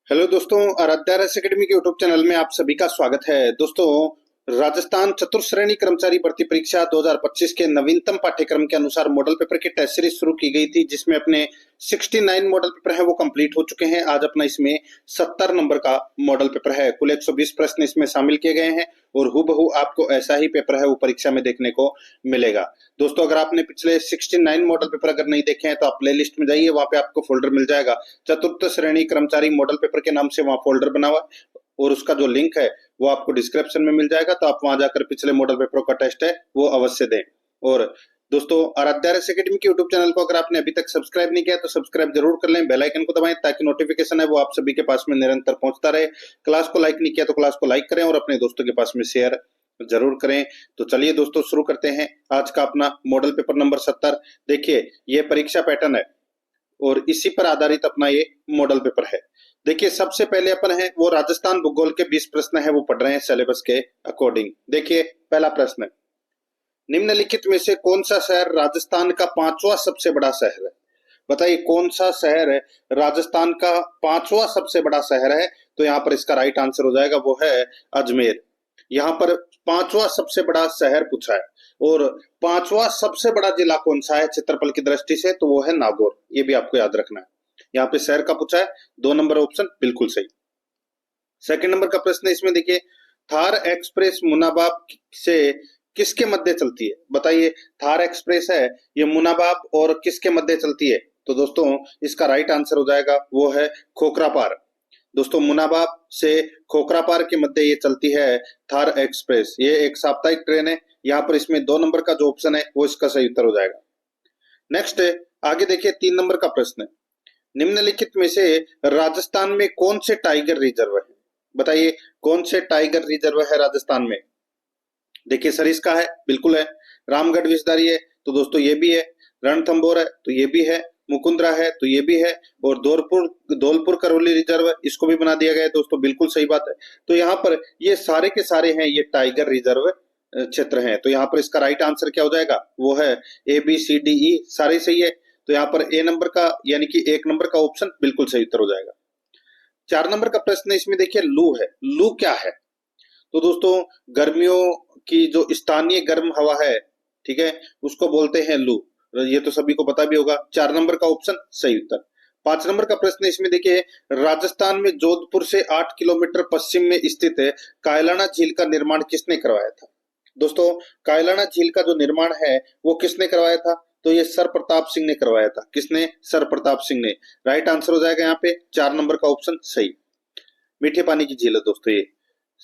Hello दोस्तों, आराध्या रस academy के यूट्यूब चैनल में आप सभी का स्वागत है। दोस्तों, राजस्थान चतुर्श्रेणी कर्मचारी भर्ती परीक्षा 2025 के नवीनतम पाठ्यक्रम के अनुसार मॉडल पेपर की टेस्ट सीरीज शुरू की गई थी, जिसमें अपने 69 मॉडल पेपर है वो कंप्लीट हो चुके हैं। आज अपना इसमें 70 नंबर का मॉडल पेपर है। कुल 120 प्रश्न इसमें शामिल किए गए हैं और हूबहू आपको ऐसा ही पेपर है वो परीक्षा में देखने को मिलेगा। दोस्तों, अगर आपने पिछले 69 मॉडल पेपर अगर नहीं देखे हैं तो आप प्ले लिस्ट में जाइए, वहां पे आपको फोल्डर मिल जाएगा चतुर्थ श्रेणी कर्मचारी मॉडल पेपर के नाम से। वहां फोल्डर बना हुआ और उसका जो लिंक है वो आपको डिस्क्रिप्शन में मिल जाएगा, तो आप वहां जाकर पिछले मॉडल पेपरों का टेस्ट है वो अवश्य दें। और दोस्तों, आराध्या रस एकेडमी के यूट्यूब चैनल को अगर आपने अभी तक सब्सक्राइब नहीं किया तो सब्सक्राइब जरूर कर लें, बेल आइकन को दबाएं ताकि नोटिफिकेशन है वो आप सभी के पास में निरंतर पहुंचता रहे। क्लास को लाइक नहीं किया तो क्लास को लाइक करें और अपने दोस्तों के पास में शेयर जरूर करें। तो चलिए दोस्तों, शुरू करते हैं आज का अपना मॉडल पेपर नंबर 70। देखिए, ये परीक्षा पैटर्न है और इसी पर आधारित अपना ये मॉडल पेपर है। देखिए, सबसे पहले अपन है वो राजस्थान भूगोल के 20 प्रश्न है वो पढ़ रहे हैं सिलेबस के अकॉर्डिंग। देखिए, पहला प्रश्न, निम्नलिखित में से कौन सा शहर राजस्थान का 5वां सबसे बड़ा शहर है? बताइए, कौन सा शहर है राजस्थान का 5वां सबसे बड़ा शहर है? तो यहाँ पर इसका राइट आंसर हो जाएगा वो है अजमेर। यहाँ पर 5वां सबसे बड़ा शहर पूछा है और 5वां सबसे बड़ा जिला कौन सा है क्षेत्रफल की दृष्टि से? तो वो है नागौर। ये भी आपको याद रखना है। यहाँ पे शहर का पूछा है, 2 नंबर ऑप्शन बिल्कुल सही। सेकंड नंबर का प्रश्न है इसमें, देखिए, थार एक्सप्रेस मुनाबाब से किसके मध्य चलती है? बताइए, थार एक्सप्रेस है ये मुनाबाब और किसके मध्य चलती है? तो दोस्तों, इसका राइट आंसर हो जाएगा वो है खोखरापार। दोस्तों, मुनाबाब से खोखरापार के मध्य ये चलती है थार एक्सप्रेस। ये एक साप्ताहिक ट्रेन है। यहाँ पर इसमें 2 नंबर का जो ऑप्शन है वो इसका सही उत्तर हो जाएगा। नेक्स्ट है, आगे देखिए, 3 नंबर का प्रश्न है, निम्नलिखित में से राजस्थान में कौन से टाइगर रिजर्व है? बताइए, कौन से टाइगर रिजर्व है राजस्थान में? देखिए, सरिस्का है, बिल्कुल है। रामगढ़ विषधारी है, तो दोस्तों ये भी है। रणथंभौर है, तो ये भी है। मुकुंदरा है, तो ये भी है। और धौलपुर करौली रिजर्व है, इसको भी बना दिया गया है। दोस्तों, बिल्कुल सही बात है। तो यहाँ पर ये सारे के सारे हैं ये टाइगर रिजर्व क्षेत्र हैं। तो यहाँ पर इसका राइट आंसर क्या हो जाएगा? वो है ABCDE, सारे सही है। तो यहाँ पर ए नंबर का यानी कि 1 नंबर का ऑप्शन बिल्कुल सही उत्तर हो जाएगा। 4 नंबर का प्रश्न है इसमें, देखिए, लू है। लू क्या है? तो दोस्तों, गर्मियों की जो स्थानीय गर्म हवा है, ठीक है, उसको बोलते हैं लू। ये तो सभी को पता भी होगा। 4 नंबर का ऑप्शन सही उत्तर। 5 नंबर का प्रश्न इसमें, देखिए, राजस्थान में जोधपुर से 8 किलोमीटर पश्चिम में स्थित है कायलाना झील का निर्माण किसने करवाया था? दोस्तों, कायलाना झील का जो निर्माण है वो किसने करवाया था? तो ये सर प्रताप सिंह ने करवाया था। किसने? सर प्रताप सिंह ने। राइट आंसर हो जाएगा यहाँ पे 4 नंबर का ऑप्शन सही। मीठे पानी की झील है दोस्तों ये।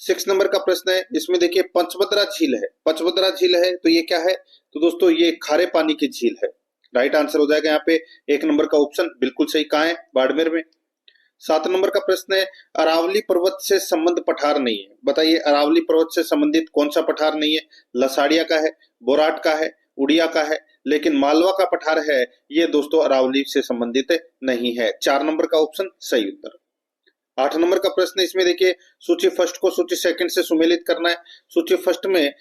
6 नंबर का प्रश्न है इसमें, देखिए, पंचभद्रा झील है। पंचभद्रा झील है तो ये क्या है? तो दोस्तों, ये खारे पानी की झील है। राइट आंसर हो जाएगा यहाँ पे 1 नंबर का ऑप्शन बिल्कुल सही। कहाँ है? बाड़मेर में। 7 नंबर का प्रश्न है, अरावली पर्वत से संबंध पठार नहीं है। बताइए, अरावली पर्वत से संबंधित कौन सा पठार नहीं है? लसाड़िया का है, बोराट का है, उड़िया का है, लेकिन मालवा का पठार है ये दोस्तों अरावली से संबंधित नहीं है। 4 नंबर का ऑप्शन सही उत्तर। 8 नंबर का प्रश्न इसमें, देखिए, सूची फर्स्ट को सूची सेकंड से सुमेलित करना है। सूची फर्स्ट में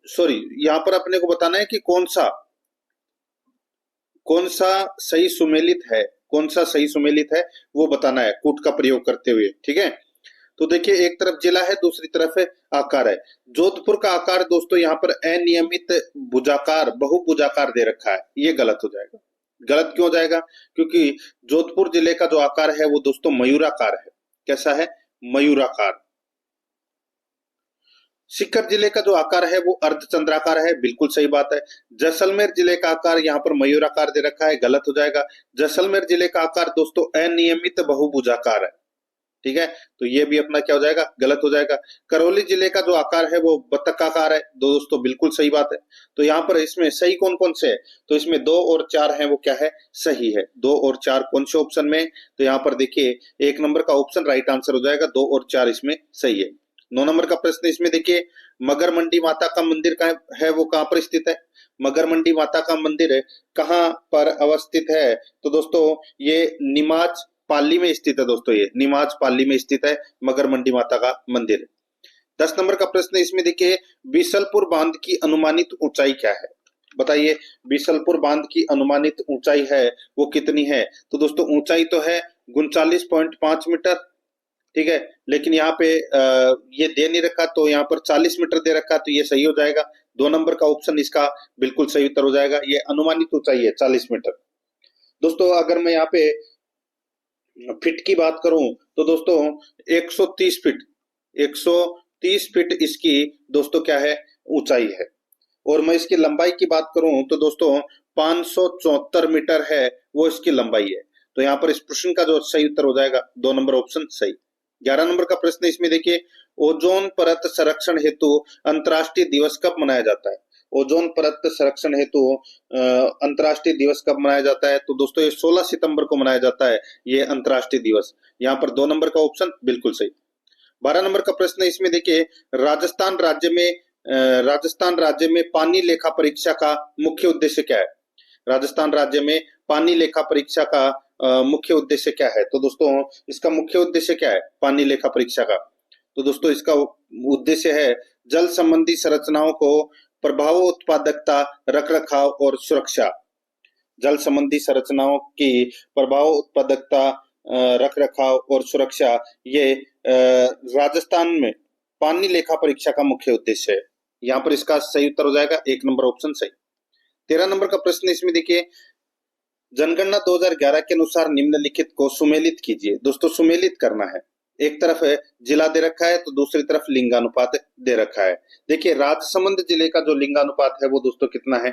सॉरी, यहाँ पर अपने को बताना है कि कौन सा सही सुमेलित है, कौन सा सही सुमेलित है वो बताना है कूट का प्रयोग करते हुए, ठीक है। तो देखिए, एक तरफ जिला है, दूसरी तरफ है आकार है। जोधपुर का आकार दोस्तों यहाँ पर अनियमित भुजाकार बहुभुजाकार दे रखा है, ये गलत हो जाएगा। गलत क्यों हो जाएगा? क्योंकि जोधपुर जिले का जो आकार है वो दोस्तों मयूराकार है। कैसा है? मयूराकार। सीकर जिले का जो आकार है वो अर्धचंद्राकार है, बिल्कुल सही बात है। जैसलमेर जिले का आकार यहाँ पर मयूराकार दे रखा है, गलत हो जाएगा। जैसलमेर जिले का आकार दोस्तों अनियमित बहुभुजाकार है, ठीक है। तो ये भी अपना क्या हो जाएगा? गलत हो जाएगा। करौली जिले का जो आकार है वो बत्तकाकार है, दोस्तों बिल्कुल सही बात है। तो यहाँ पर इसमें सही कौन कौन से है? तो इसमें 2 और 4 है वो क्या है? सही है। 2 और 4 कौन से ऑप्शन में? तो यहाँ पर देखिए, 1 नंबर का ऑप्शन राइट आंसर हो जाएगा। 2 और 4 इसमें सही है। 9 नंबर का प्रश्न इसमें, देखिए, मगर मंडी माता का मंदिर कहाँ है, वो कहाँ पर स्थित है? मगर मंडी माता का मंदिर कहाँ पर अवस्थित है? तो दोस्तों, ये निमाज पाली में स्थित है। दोस्तों, ये निमाज पाली में स्थित है मगर मंडी माता का मंदिर। 10 नंबर का प्रश्न इसमें, देखिए, बीसलपुर बांध की अनुमानित ऊंचाई क्या है? बताइए, बीसलपुर बांध की अनुमानित ऊंचाई है वो कितनी है? तो दोस्तों, ऊंचाई तो है 39.5 मीटर, ठीक है। लेकिन यहाँ पे ये दे नहीं रखा, तो यहाँ पर 40 मीटर दे रखा, तो ये सही हो जाएगा। 2 नंबर का ऑप्शन इसका बिल्कुल सही उत्तर हो जाएगा। ये अनुमानित ऊंचाई है 40 मीटर। दोस्तों अगर मैं यहाँ पे फीट की बात करूं तो दोस्तों 130 फीट, 130 फीट इसकी दोस्तों क्या है, ऊंचाई है। और मैं इसकी लंबाई की बात करूं तो दोस्तों 574 मीटर है वो इसकी लंबाई है। तो यहाँ पर इस प्रश्न का जो सही उत्तर हो जाएगा 2 नंबर ऑप्शन सही। 11 नंबर का प्रश्न इसमें देखिए, ओजोन परत संरक्षण हेतु अंतर्राष्ट्रीय दिवस कब मनाया जाता है? ओजोन परत संरक्षण हेतु अंतर्राष्ट्रीय दिवस कब मनाया जाता है? तो दोस्तों ये 16 सितंबर को मनाया जाता है ये अंतर्राष्ट्रीय दिवस। यहाँ पर 2 नंबर का ऑप्शन बिल्कुल सही। 12 नंबर का प्रश्न इसमें देखिए, राजस्थान राज्य में पानी लेखा परीक्षा का मुख्य उद्देश्य क्या है? राजस्थान राज्य में पानी लेखा परीक्षा का मुख्य उद्देश्य क्या है? तो दोस्तों इसका मुख्य उद्देश्य क्या है पानी लेखा परीक्षा का? तो दोस्तों इसका उद्देश्य है जल संबंधी संरचनाओं को प्रभाव, उत्पादकता, रखरखाव और सुरक्षा। जल संबंधी संरचनाओं की प्रभाव, उत्पादकता, रखरखाव और सुरक्षा, ये राजस्थान में पानी लेखा परीक्षा का मुख्य उद्देश्य है। यहाँ पर इसका सही उत्तर हो जाएगा 1 नंबर ऑप्शन सही। 13 नंबर का प्रश्न इसमें देखिए, जनगणना 2011 के अनुसार निम्नलिखित को सुमेलित कीजिए। दोस्तों सुमेलित करना है, एक तरफ है जिला दे रखा है तो दूसरी तरफ लिंगानुपात दे रखा है। देखिए राजसमंद जिले का जो लिंगानुपात है वो दोस्तों कितना है?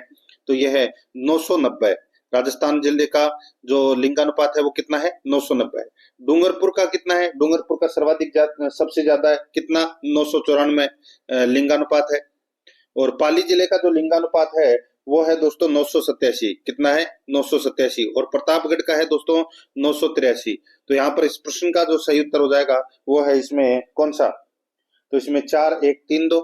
तो यह है 990। राजस्थान जिले का जो लिंगानुपात है वो कितना है? 990 है। डूंगरपुर का कितना है? डूंगरपुर का सर्वाधिक सबसे ज्यादा है, कितना? 994 लिंगानुपात है। और पाली जिले का जो लिंगानुपात है वो है दोस्तों 987। कितना है? 987। और प्रतापगढ़ का है दोस्तों 983। तो यहाँ पर इस प्रश्न का जो सही उत्तर हो जाएगा वो है इसमें कौन सा? तो इसमें 4132,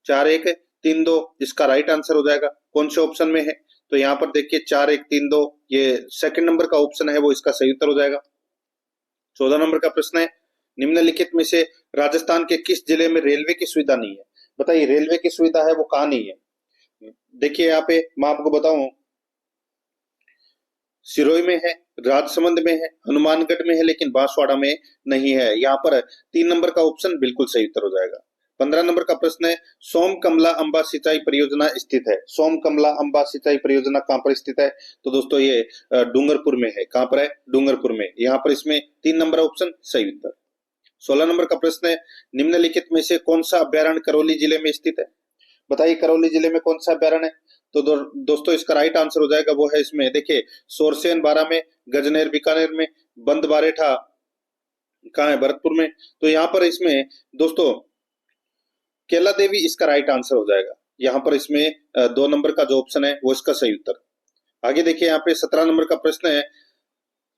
4132 इसका राइट आंसर हो जाएगा। कौन से ऑप्शन में है? तो यहाँ पर देखिए 4132, ये 2 नंबर का ऑप्शन है वो इसका सही उत्तर हो जाएगा। 14 नंबर का प्रश्न है, निम्नलिखित में से राजस्थान के किस जिले में रेलवे की सुविधा नहीं है? बताइए रेलवे की सुविधा है वो कहाँ नहीं है? देखिए यहाँ पे मैं आपको बताऊं, सिरोही में है, राजसमंद में है, हनुमानगढ़ में है, लेकिन बांसवाड़ा में नहीं है। यहाँ पर 3 नंबर का ऑप्शन बिल्कुल सही उत्तर हो जाएगा। 15 नंबर का प्रश्न है, सोम कमला अंबा सिंचाई परियोजना स्थित है। सोम कमला अंबा सिंचाई परियोजना कहाँ पर स्थित है? तो दोस्तों ये डूंगरपुर में है। कहाँ पर है? डूंगरपुर में। यहाँ पर इसमें 3 नंबर ऑप्शन सही उत्तर। 16 नंबर का प्रश्न है, निम्नलिखित में से कौन सा अभ्यारण्य करौली जिले में स्थित है? बताइए करौली जिले में कौन सा अभ्यारण्य है? तो दोस्तों इसका राइट आंसर हो जाएगा वो है इसमें देखिए सोरसेन 12 में, गजनेर बीकानेर में, बंद बारेठा कहाँ है? भरतपुर में। तो यहाँ पर इसमें दोस्तों केला देवी इसका राइट आंसर हो जाएगा। यहाँ पर इसमें 2 नंबर का जो ऑप्शन है वो इसका सही उत्तर। आगे देखिए यहाँ पे 17 नंबर का प्रश्न है,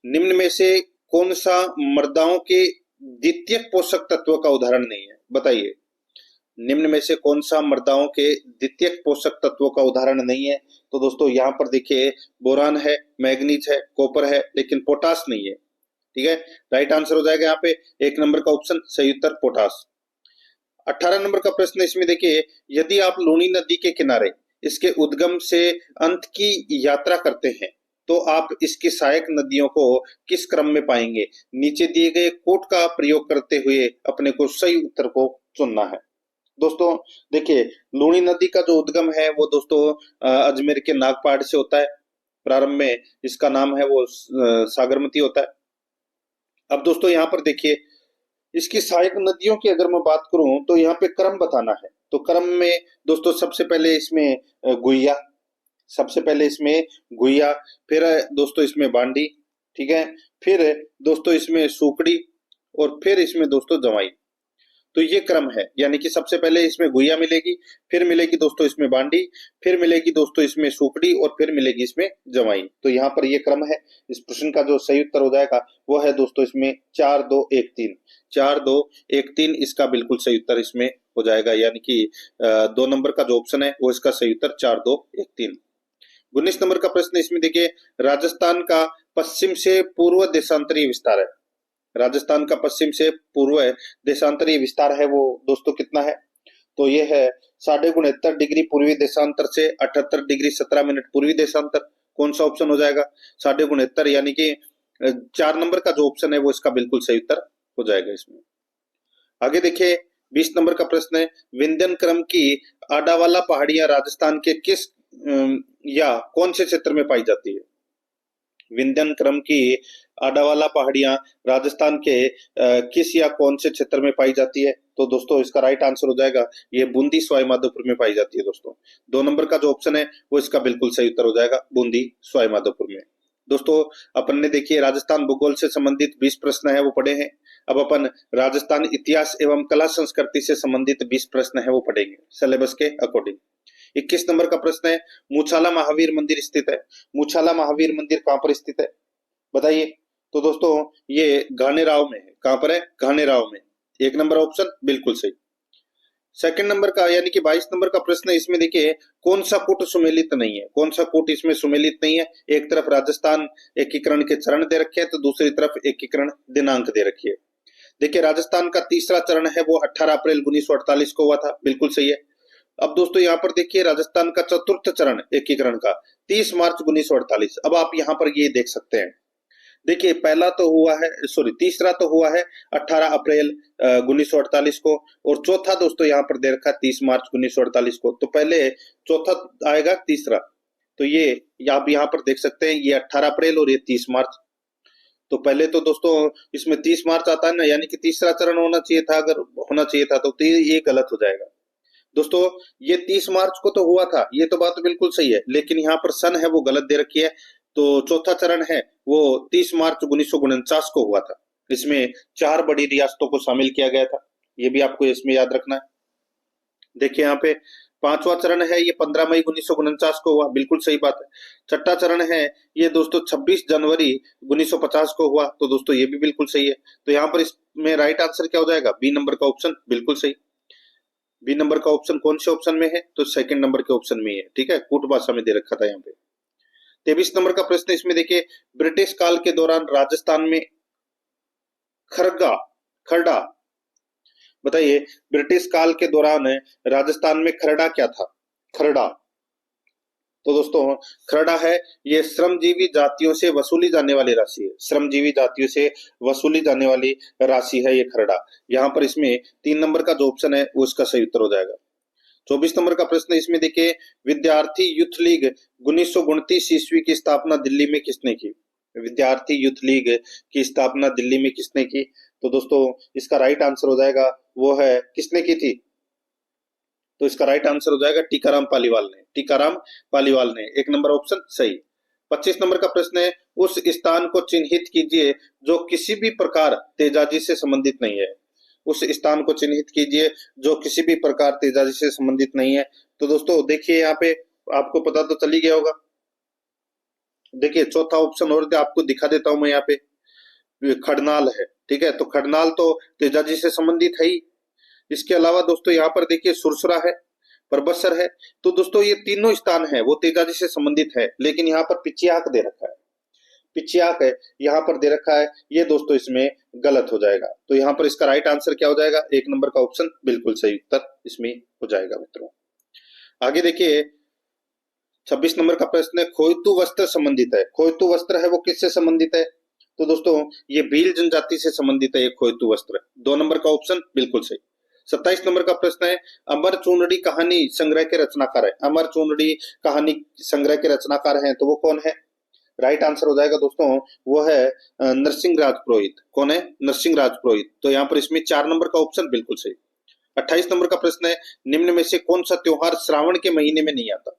निम्न में से कौन सा मृदाओं के द्वितीयक पोषक तत्व का उदाहरण नहीं है? बताइए निम्न में से कौन सा मृदाओं के द्वितीयक पोषक तत्वों का उदाहरण नहीं है? तो दोस्तों यहाँ पर देखिए बोरान है, मैग्नीज है, कॉपर है, लेकिन पोटास नहीं है। ठीक है, राइट आंसर हो जाएगा यहाँ पे 1 नंबर का ऑप्शन सही उत्तर पोटास। 18 नंबर का प्रश्न इसमें देखिए, यदि आप लूनी नदी के किनारे इसके उद्गम से अंत की यात्रा करते हैं तो आप इसकी सहायक नदियों को किस क्रम में पाएंगे? नीचे दिए गए कोड का प्रयोग करते हुए अपने को सही उत्तर को चुनना है। दोस्तों देखिए लूनी नदी का जो उद्गम है वो दोस्तों अजमेर के नागपाड़ से होता है। प्रारंभ में इसका नाम है वो सागरमती होता है। अब दोस्तों यहाँ पर देखिए इसकी सहायक नदियों की अगर मैं बात करूं तो यहाँ पे क्रम बताना है। तो क्रम में दोस्तों सबसे पहले इसमें गुइया, सबसे पहले इसमें गुइया, फिर दोस्तों इसमें बांडी, ठीक है, फिर दोस्तों इसमें सूकड़ी और फिर इसमें दोस्तों जवाई। तो ये क्रम है, यानी कि सबसे पहले इसमें गुइया मिलेगी, फिर मिलेगी दोस्तों इसमें बांडी, फिर मिलेगी दोस्तों इसमें सूकड़ी और फिर मिलेगी इसमें जवाई। तो यहाँ पर ये क्रम है। इस प्रश्न का जो सही उत्तर हो जाएगा वो है दोस्तों इसमें 4 2 1 3, 4 2 1 3 इसका बिल्कुल सही उत्तर इसमें हो जाएगा। यानी कि 2 नंबर का जो ऑप्शन है वो इसका सही उत्तर 4 2 1 3। 19 नंबर का प्रश्न इसमें देखिए, राजस्थान का पश्चिम से पूर्व देशांतरीय विस्तार है। राजस्थान का पश्चिम से पूर्व देशांतरीय विस्तार है वो दोस्तों कितना है? तो ये है 69.5 डिग्री पूर्वी देशांतर से 78 डिग्री 17 मिनट पूर्वी देशांतर। कौन सा ऑप्शन हो जाएगा? 69.5 यानी कि 4 नंबर का जो ऑप्शन है वो इसका बिल्कुल सही उत्तर हो जाएगा इसमें। आगे देखिए 20 नंबर का प्रश्न है, विंध्यन क्रम की आडावाला पहाड़ियां राजस्थान के किस या कौन से क्षेत्र में पाई जाती है? विंध्यन क्रम की आडावाला पहाड़ियां राजस्थान के किस या कौन से क्षेत्र में पाई जाती है? तो दोस्तों इसका राइट आंसर हो जाएगा ये बूंदी सवाई माधोपुर में पाई जाती है दोस्तों। 2 नंबर का जो ऑप्शन है वो इसका बिल्कुल सही उत्तर हो जाएगा बूंदी सवाई माधोपुर में। दोस्तों अपन ने देखिए राजस्थान भूगोल से संबंधित 20 प्रश्न है वो पढ़े हैं। अब अपन राजस्थान इतिहास एवं कला संस्कृति से संबंधित 20 प्रश्न है वो पढ़ेंगे सिलेबस के अकॉर्डिंग। 21 नंबर का प्रश्न है, मूछाला महावीर मंदिर स्थित है। मूछाला महावीर मंदिर कहां पर स्थित है बताइए? तो दोस्तों ये घानेराव में है। कहां पर है? घानेराव में। 1 नंबर ऑप्शन बिल्कुल सही। सेकंड नंबर का यानी कि 22 नंबर का प्रश्न है, इसमें देखिए कौन सा कूट सुमेलित नहीं है? कौन सा कूट इसमें सुमेलित नहीं है? एक तरफ राजस्थान एकीकरण के चरण दे रखे हैं तो दूसरी तरफ एकीकरण दिनांक दे रखी है। देखिए राजस्थान का तीसरा चरण है वो 18 अप्रैल 1948 को हुआ था, बिल्कुल सही है। अब दोस्तों यहाँ पर देखिए राजस्थान का चतुर्थ चरण एकीकरण का 30 मार्च 1948। अब आप यहाँ पर ये देख सकते हैं, देखिए पहला तो हुआ है तीसरा तो हुआ है 18 अप्रैल 1948 को, और चौथा दोस्तों यहाँ पर दे रखा है 30 मार्च 1948 को। तो पहले चौथा आएगा तीसरा, तो ये आप यहाँ पर देख सकते हैं ये 18 अप्रैल और ये 30 मार्च। तो पहले तो दोस्तों इसमें 30 मार्च आता है ना, यानी कि तीसरा चरण होना चाहिए था, अगर होना चाहिए था तो ये गलत हो जाएगा। दोस्तों ये 30 मार्च को तो हुआ था, ये तो बात बिल्कुल सही है, लेकिन यहाँ पर सन है वो गलत दे रखी है। तो चौथा चरण है वो 30 मार्च 1949 को हुआ था। इसमें 4 बड़ी रियासतों को शामिल किया गया था, ये भी आपको इसमें याद रखना है। देखिए यहाँ पे 5वां चरण है ये 15 मई 1949 को हुआ, बिल्कुल सही बात है। छठा चरण है ये दोस्तों 26 जनवरी 1950 को हुआ, तो दोस्तों ये भी बिल्कुल सही है। तो यहाँ पर इसमें राइट आंसर क्या हो जाएगा? बी नंबर का ऑप्शन बिल्कुल सही। बी नंबर का ऑप्शन कौन से ऑप्शन में है? तो सेकंड नंबर के ऑप्शन में है, ठीक है, कूट भाषा में दे रखा था यहाँ पे। 23 नंबर का प्रश्न इसमें देखिए, ब्रिटिश काल के दौरान राजस्थान में खरड़ा बताइए, ब्रिटिश काल के दौरान राजस्थान में खरड़ा क्या था? खरड़ा, तो दोस्तों खरड़ा है ये श्रमजीवी जातियों से वसूली जाने वाली राशि है। श्रमजीवी जातियों से वसूली जाने वाली राशि है ये खरड़ा। यहाँ पर इसमें 3 नंबर का जो ऑप्शन है वो इसका सही उत्तर हो जाएगा। 24 नंबर का प्रश्न इसमें देखिए, विद्यार्थी यूथ लीग 1929 ईस्वी की स्थापना दिल्ली में किसने की? विद्यार्थी यूथ लीग की स्थापना दिल्ली में किसने की? तो दोस्तों इसका राइट आंसर हो जाएगा वो है, किसने की थी? तो इसका राइट आंसर हो जाएगा टीकाराम पालीवाल ने। टीकाराम पालीवाल ने, 1 नंबर ऑप्शन सही। 25 नंबर का प्रश्न है, उस स्थान को चिन्हित कीजिए जो किसी भी प्रकार तेजाजी से संबंधित नहीं है। उस स्थान को चिन्हित कीजिए जो किसी भी प्रकार तेजाजी से संबंधित नहीं है। तो दोस्तों देखिए यहाँ पे आपको पता तो चल ही गया होगा। देखिए चौथा ऑप्शन और आपको दिखा देता हूं मैं, यहाँ पे खडनाल है, ठीक है, तो खडनाल तो तेजाजी से संबंधित है ही। इसके अलावा दोस्तों यहाँ पर देखिए सुरसुरा है, परबसर है। तो दोस्तों ये तीनों स्थान है वो तेजाजी से संबंधित है, लेकिन यहाँ पर पिचियाक दे रखा है, पिचियाक है यहाँ पर दे रखा है, ये दोस्तों इसमें गलत हो जाएगा। तो यहाँ पर इसका राइट आंसर क्या हो जाएगा? 1 नंबर का ऑप्शन बिल्कुल सही उत्तर इसमें हो जाएगा मित्रों। आगे देखिए 26 नंबर का प्रश्न है, खोयतू वस्त्र संबंधित है। खोयतू वस्त्र है वो किससे संबंधित है? तो दोस्तों ये भील जनजाति से संबंधित है ये खोयतू वस्त्र। 2 नंबर का ऑप्शन बिल्कुल सही। 27 नंबर का प्रश्न है, अमर चूनड़ी कहानी संग्रह के रचनाकार है। अमर चूनड़ी कहानी संग्रह के रचनाकार हैं तो वो कौन है? राइट आंसर हो जाएगा दोस्तों वो है नरसिंह राज पुरोहित। कौन है? नरसिंह राज पुरोहित। तो यहाँ पर इसमें 4 नंबर का ऑप्शन बिल्कुल सही। 28 नंबर का प्रश्न है, निम्न में से कौन सा त्योहार श्रावण के महीने में नहीं आता?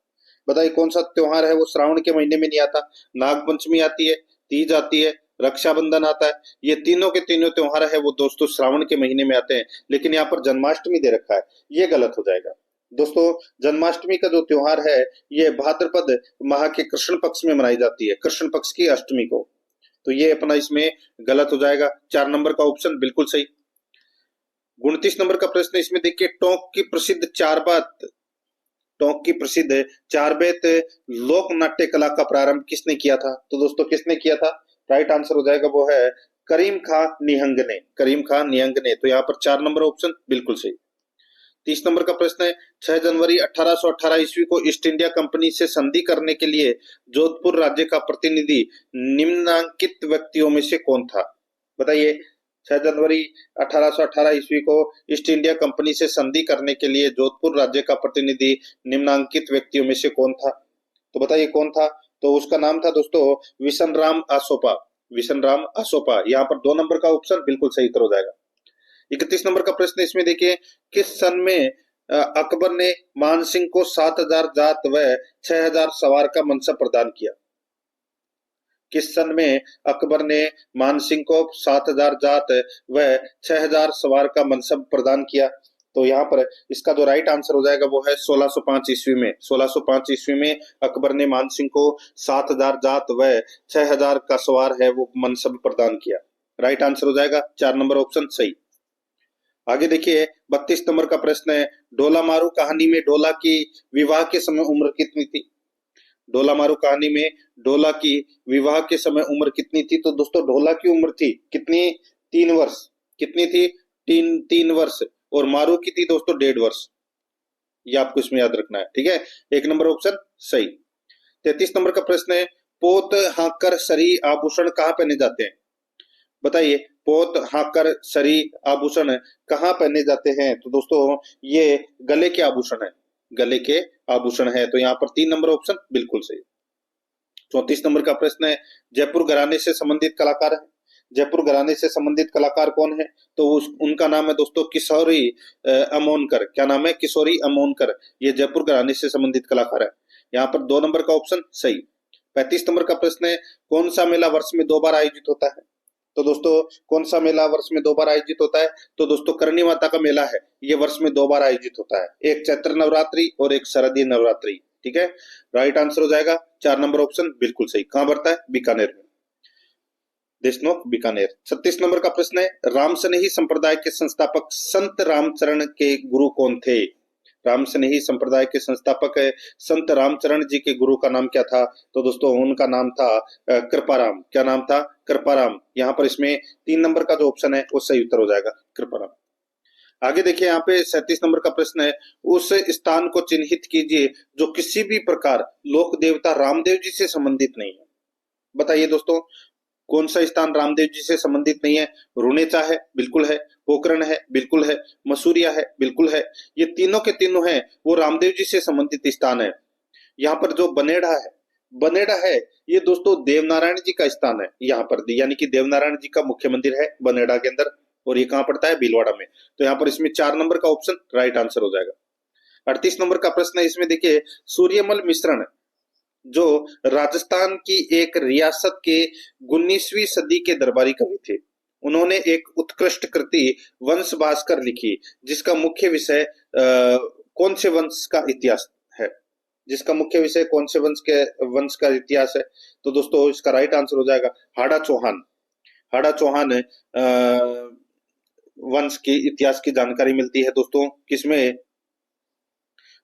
बताइए कौन सा त्योहार है वो श्रावण के महीने में नहीं आता? नागपंचमी आती है, तीज आती है, रक्षाबंधन आता है, ये तीनों के तीनों त्योहार है वो दोस्तों श्रावण के महीने में आते हैं। लेकिन यहाँ पर जन्माष्टमी दे रखा है, ये गलत हो जाएगा। दोस्तों जन्माष्टमी का जो त्योहार है ये भाद्रपद माह के कृष्ण पक्ष में मनाई जाती है, कृष्ण पक्ष की अष्टमी को। तो ये अपना इसमें गलत हो जाएगा। 4 नंबर का ऑप्शन बिल्कुल सही। 29 नंबर का प्रश्न इसमें देखिए, टोंक की प्रसिद्ध चारबेत लोक नाट्य कला का प्रारंभ किसने किया था? तो दोस्तों किसने किया था? राइट आंसर हो जाएगा वो है करीम खां निहंग ने। करीम खां निहंग ने। तो यहाँ पर 4 नंबर ऑप्शन बिल्कुल सही। 30 नंबर का प्रश्न है 6 जनवरी 1818 ईस्वी को ईस्ट इंडिया कंपनी से संधि करने के लिए जोधपुर राज्य का प्रतिनिधि निम्नांकित व्यक्तियों में से कौन था? बताइए, 6 जनवरी 1818 ईस्वी को ईस्ट इंडिया कंपनी से संधि करने के लिए जोधपुर राज्य का प्रतिनिधि निम्नांकित व्यक्तियों में से कौन था? तो बताइए कौन था? तो उसका नाम था दोस्तों विशनराम आसोपा। विशनराम आसोपा, यहाँ पर 2 नंबर का ऑप्शन बिल्कुल सही उत्तर हो जाएगा। 31 नंबर का प्रश्न इसमें देखिए, किस सन में अकबर ने मान सिंह को 7,000 जात व 6,000 सवार का मनसब प्रदान किया? किस सन में अकबर ने मान सिंह को 7,000 जात व 6,000 सवार का मनसब प्रदान किया? तो यहाँ पर इसका जो राइट आंसर हो जाएगा वो है 1605 ईस्वी में। 1605 ईस्वी में अकबर ने मान सिंह को 7,000 जात व 6,000 का सवार है वो मनसब प्रदान किया। राइट आंसर हो जाएगा 4 नंबर ऑप्शन सही। आगे देखिए 32 नंबर का प्रश्न है, डोला मारू कहानी में डोला की विवाह के समय उम्र कितनी थी? डोला मारू कहानी में डोला की विवाह के समय उम्र कितनी थी? तो दोस्तों डोला की उम्र थी कितनी? 3 वर्ष। कितनी थी? 3 वर्ष। और मारू की थी दोस्तों 1.5 वर्ष। ये आपको इसमें याद रखना है, ठीक है। 1 नंबर ऑप्शन सही। 33 नंबर का प्रश्न है, पोत हाकर सरी आभूषण कहाँ पहने जाते हैं? बताइए, पोत हाकर सरी आभूषण कहाँ पहने जाते हैं? तो दोस्तों ये गले के आभूषण है, गले के आभूषण है। तो यहाँ पर 3 नंबर ऑप्शन बिल्कुल सही। 34 नंबर का प्रश्न है, जयपुर घराने से संबंधित कलाकार है। जयपुर घराने से संबंधित कलाकार कौन है? तो उनका नाम है दोस्तों किशोरी अमोनकर। क्या नाम है? किशोरी अमोनकर। ये जयपुर घराने से संबंधित कलाकार है। यहाँ पर 2 नंबर का ऑप्शन सही। 35 नंबर का प्रश्न है, कौन सा मेला वर्ष में 2 बार आयोजित होता है? तो दोस्तों कौन सा मेला वर्ष में 2 बार आयोजित होता है? तो दोस्तों करणी माता का मेला है, ये वर्ष में 2 बार आयोजित होता है। एक चैत्र नवरात्रि और एक शरदीय नवरात्रि, ठीक है। राइट आंसर हो जाएगा 4 नंबर ऑप्शन बिल्कुल सही। कहां बढ़ता है? बीकानेर में, देशनोक बीकानेर। 36 नंबर का प्रश्न है, राम स्नेही संप्रदाय के संस्थापक संत रामचरण के गुरु कौन थे? राम स्नेही संप्रदाय के संस्थापक संत रामचरण जी के गुरु का नाम क्या था? तो दोस्तों उनका नाम था कृपाराम। क्या नाम था? कृपाराम। यहाँ पर इसमें 3 नंबर का जो ऑप्शन है वो सही उत्तर हो जाएगा, कृपाराम। आगे देखिए यहाँ पे 37 नंबर का प्रश्न है, उस स्थान को चिन्हित कीजिए जो किसी भी प्रकार लोक देवता रामदेव जी से संबंधित नहीं है। बताइए दोस्तों कौन सा स्थान रामदेव जी से संबंधित नहीं है? रुणेचा है, बिल्कुल है। पोखरण है, बिल्कुल है। मसूरिया है, बिल्कुल है। ये तीनों के तीनों हैं वो रामदेव जी से संबंधित स्थान है। यहाँ पर जो बनेड़ा है, बनेड़ा है ये दोस्तों देवनारायण जी का स्थान है यहाँ पर, यानी कि देवनारायण जी का मुख्य मंदिर है बनेड़ा के अंदर, और ये कहाँ पड़ता है? भीलवाड़ा में। तो यहाँ पर इसमें 4 नंबर का ऑप्शन राइट आंसर हो जाएगा। 38 नंबर का प्रश्न है, इसमें देखिए सूर्यमल मिश्रण जो राजस्थान की एक रियासत के 19वीं सदी के दरबारी कवि थे, उन्होंने एक उत्कृष्ट कृति वंश भास्कर लिखी जिसका मुख्य विषय कौन से वंश का इतिहास है? जिसका मुख्य विषय कौन से वंश का इतिहास है? तो दोस्तों इसका राइट आंसर हो जाएगा हाड़ा चौहान। हाड़ा चौहान वंश के इतिहास की जानकारी मिलती है दोस्तों किसमें?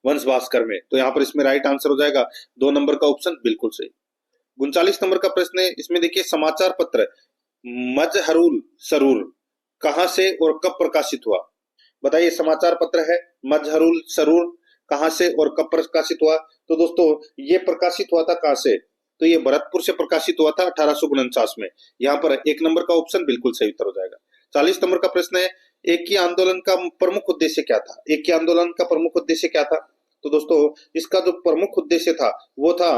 वंश भास्कर में। तो यहाँ पर इसमें राइट आंसर हो जाएगा 2 नंबर का ऑप्शन बिल्कुल सही। 39 नंबर का प्रश्न है, इसमें देखिए समाचार पत्र मजहरुल सरूर कहां से और कब प्रकाशित हुआ? बताइए समाचार पत्र है मजहरुल सरूर कहां से और कब प्रकाशित हुआ? तो दोस्तों ये प्रकाशित हुआ था कहां से? तो ये भरतपुर से प्रकाशित हुआ था 1849 में। यहाँ पर 1 नंबर का ऑप्शन बिल्कुल सही उत्तर हो जाएगा। 40 नंबर का प्रश्न है, एक ही आंदोलन का प्रमुख उद्देश्य क्या था? एक ही आंदोलन का प्रमुख उद्देश्य क्या था? तो दोस्तों इसका जो प्रमुख उद्देश्य था वो था